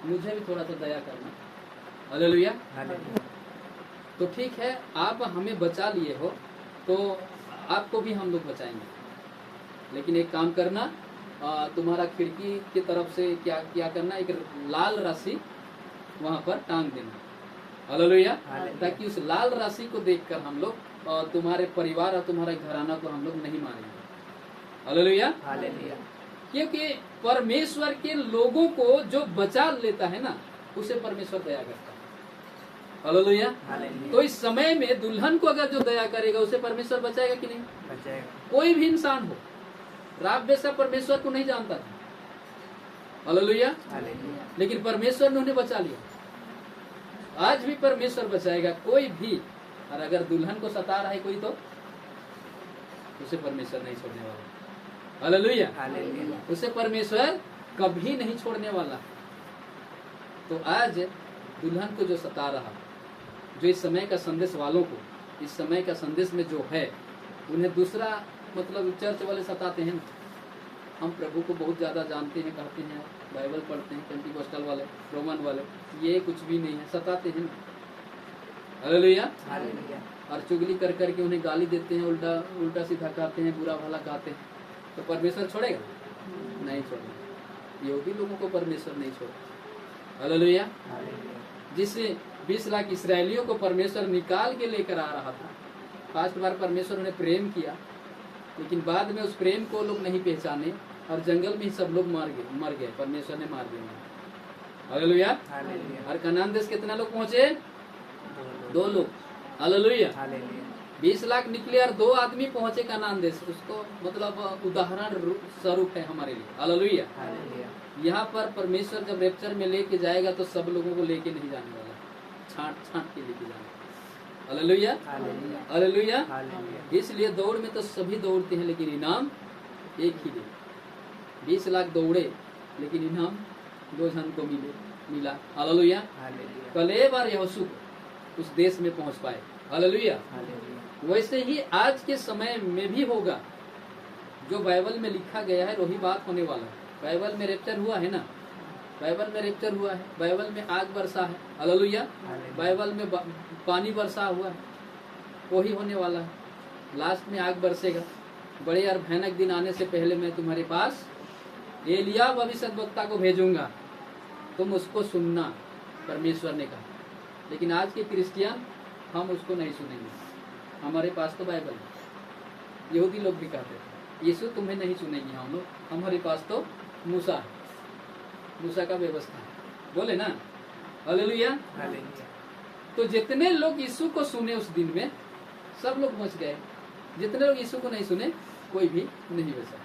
S1: मुझे भी थोड़ा सा दया करना। हालेलुया। तो ठीक है, आप हमें बचा लिए हो तो आपको भी हम लोग बचाएंगे, लेकिन एक काम करना, तुम्हारा खिड़की की तरफ से क्या करना, एक लाल रस्सी वहां पर टांग देना। हालेलुया। ताकि उस लाल राशि को देखकर हम लोग तुम्हारे परिवार और तुम्हारे घराना को हम लोग नहीं मारेंगे। हालेलुया। क्योंकि परमेश्वर के लोगों को जो बचा लेता है ना, उसे परमेश्वर दया करता है। हालेलुया। तो इस समय में दुल्हन को अगर जो दया करेगा उसे परमेश्वर बचाएगा कि नहीं? बचाएगा। कोई भी इंसान हो, राहब वेश्या परमेश्वर को नहीं जानता था। हालेलुया। लेकिन परमेश्वर ने उन्हें बचा लिया। आज भी परमेश्वर बचाएगा कोई भी। और अगर दुल्हन को सता रहा है कोई तो उसे परमेश्वर नहीं छोड़ने वाला। हालेलुया। उसे परमेश्वर कभी नहीं छोड़ने वाला। तो आज दुल्हन को जो सता रहा, जो इस समय का संदेश वालों को, इस समय का संदेश में जो है, उन्हें दूसरा मतलब चर्च वाले सताते हैं। हम प्रभु को बहुत ज्यादा जानते हैं, कहते हैं, बाइबल पढ़ते हैं, पेंटिकोस्टल वाले, रोमन वाले, ये कुछ भी नहीं है, सताते हैं। हालेलुया। और चुगली कर करके उन्हें गाली देते हैं, उल्टा सीधा कहते हैं, बुरा भला कहते हैं। तो परमेश्वर छोड़ेगा? नहीं छोड़ेगा। यहूदी लोगों को परमेश्वर नहीं छोड़ेगा। हालेलुया। जिस 20 लाख इसराइलियों को परमेश्वर निकाल के लेकर आ रहा था, फर्स्ट बार परमेश्वर उन्हें प्रेम किया, लेकिन बाद में उस प्रेम को लोग नहीं पहचाने और जंगल में ही सब लोग मर गए, परमेश्वर ने मार दिया। हालेलुया। और कनान देश कितना लोग पहुंचे? 2 लोग। हालेलुया। 20 लाख निकले और 2 आदमी पहुंचे कनान देश। उसको मतलब उदाहरण स्वरूप है हमारे लिए। हालेलुया। यहाँ पर परमेश्वर जब रैप्चर में लेके जाएगा तो सब लोगों को लेके नहीं जाने वाला, छांट के लेके जाने। हालेलुया। हालेलुया। इसलिए दौड़ में तो सभी दौड़ते हैं, लेकिन इनाम एक ही दे। 20 लाख दौड़े लेकिन इनाम 2 जन को मिला। हालेलुया। कलेब और यहोशू उस देश में पहुंच पाए। हालेलुया। वैसे ही आज के समय में भी होगा। जो बाइबल में लिखा गया है वही बात होने वाला है। बाइबल में रैप्चर हुआ है ना, बाइबल में रैप्चर हुआ है, बाइबल में आग बरसा है। हालेलुया। बाइबल में पानी बरसा हुआ है, वही होने वाला है। लास्ट में आग बरसेगा। बड़े और भयानक दिन आने से पहले मैं तुम्हारे पास एलिया भविष्यद्वक्ता को भेजूंगा, तुम उसको सुनना, परमेश्वर ने कहा। लेकिन आज के क्रिश्चियन हम उसको नहीं सुनेंगे। हमारे पास तो बाइबल है। यहूदी लोग भी कहते थे यीशु तुम्हें नहीं सुनेंगे हम लोग, हमारे पास तो मूसा है, मूसा का व्यवस्था है, बोले ना। हालेलुया। तो जितने लोग यीशु को सुने उस दिन में सब लोग बच गए। जितने लोग यीशु को नहीं सुने कोई भी नहीं बचा।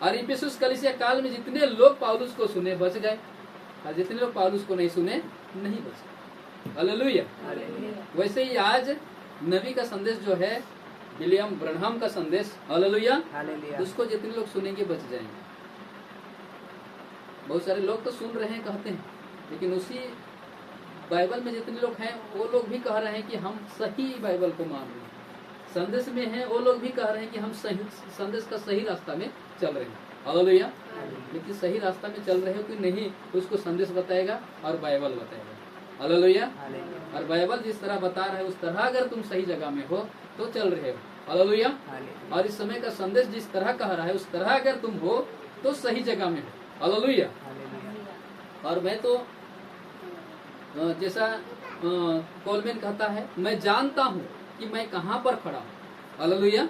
S1: और इफिसुस कलीसिया काल में जितने लोग पौलुस को सुने बच गए, और जितने लोग पौलुस को नहीं सुने नहीं बचे। हालेलुया। वैसे ही आज नबी का संदेश जो है, विलियम ब्रनहम का संदेश, हालेलुया, उसको जितने लोग सुनेंगे बच जाएंगे। बहुत सारे लोग तो सुन रहे हैं, कहते हैं, लेकिन उसी बाइबल में जितने लोग हैं वो लोग भी कह रहे हैं कि हम सही बाइबल को मान रहे हैं। संदेश में हैं वो लोग भी कह रहे हैं कि हम सही संदेश का सही रास्ता में चल रहे हैं। हालेलुया। लेकिन सही रास्ता में चल रहे हो कि नहीं, उसको संदेश बताएगा और बाइबल बताएगा। हालेलुया। और बाइबल जिस तरह बता रहा है उस तरह अगर तुम सही जगह में हो तो चल रहे हो। हालेलुया। और इस समय का संदेश जिस तरह कह रहा है उस तरह अगर तुम हो तो सही जगह में हो। हालेलुया। और मैं तो जैसा कोलमैन कहता है, मैं जानता हूँ कि मैं कहाँ पर खड़ा हूँ। हालेलुया।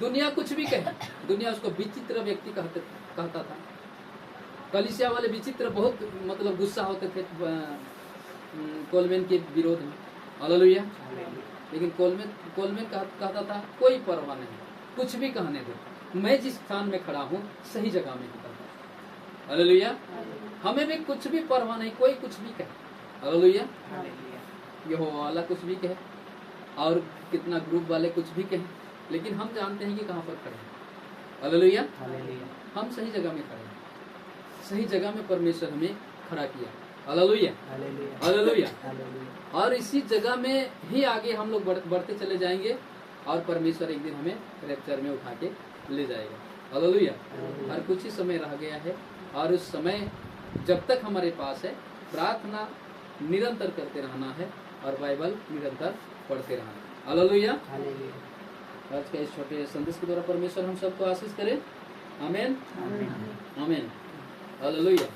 S1: दुनिया कुछ भी कहे, दुनिया उसको विचित्र व्यक्ति कहता था। कलीसिया वाले विचित्र बहुत मतलब गुस्सा होते थे कोलमैन के विरोध में। हालेलुया। लेकिन कोलमैन कहता था कोई परवाह नहीं, कुछ भी कहने दो, मैं जिस स्थान में खड़ा हूँ सही जगह में खड़ा हूँ। हालेलुया। हमें भी कुछ भी परवाह नहीं, कोई कुछ भी कहे, हालेलुया। यहोवा वाला कुछ भी कहे और कितना ग्रुप वाले कुछ भी कहे, लेकिन हम जानते हैं कि कहाँ पर खड़े हैं, हालेलुया। हम सही जगह में खड़े हैं, सही जगह में परमेश्वर हमें खड़ा किया, हालेलुया हालेलुया। और इसी जगह में ही आगे हम लोग बढ़ते चले जाएंगे और परमेश्वर एक दिन हमें रैप्चर में उठा के ले जाएगा, हालेलुया। और कुछ ही समय रह गया है और उस समय जब तक हमारे पास है, प्रार्थना निरंतर करते रहना है और बाइबल निरंतर पढ़ते रहना है, हालेलुया। आज के इस छोटे संदेश के द्वारा परमेश्वर हम सबको आशीष करे, आमीन आमीन, हालेलुया।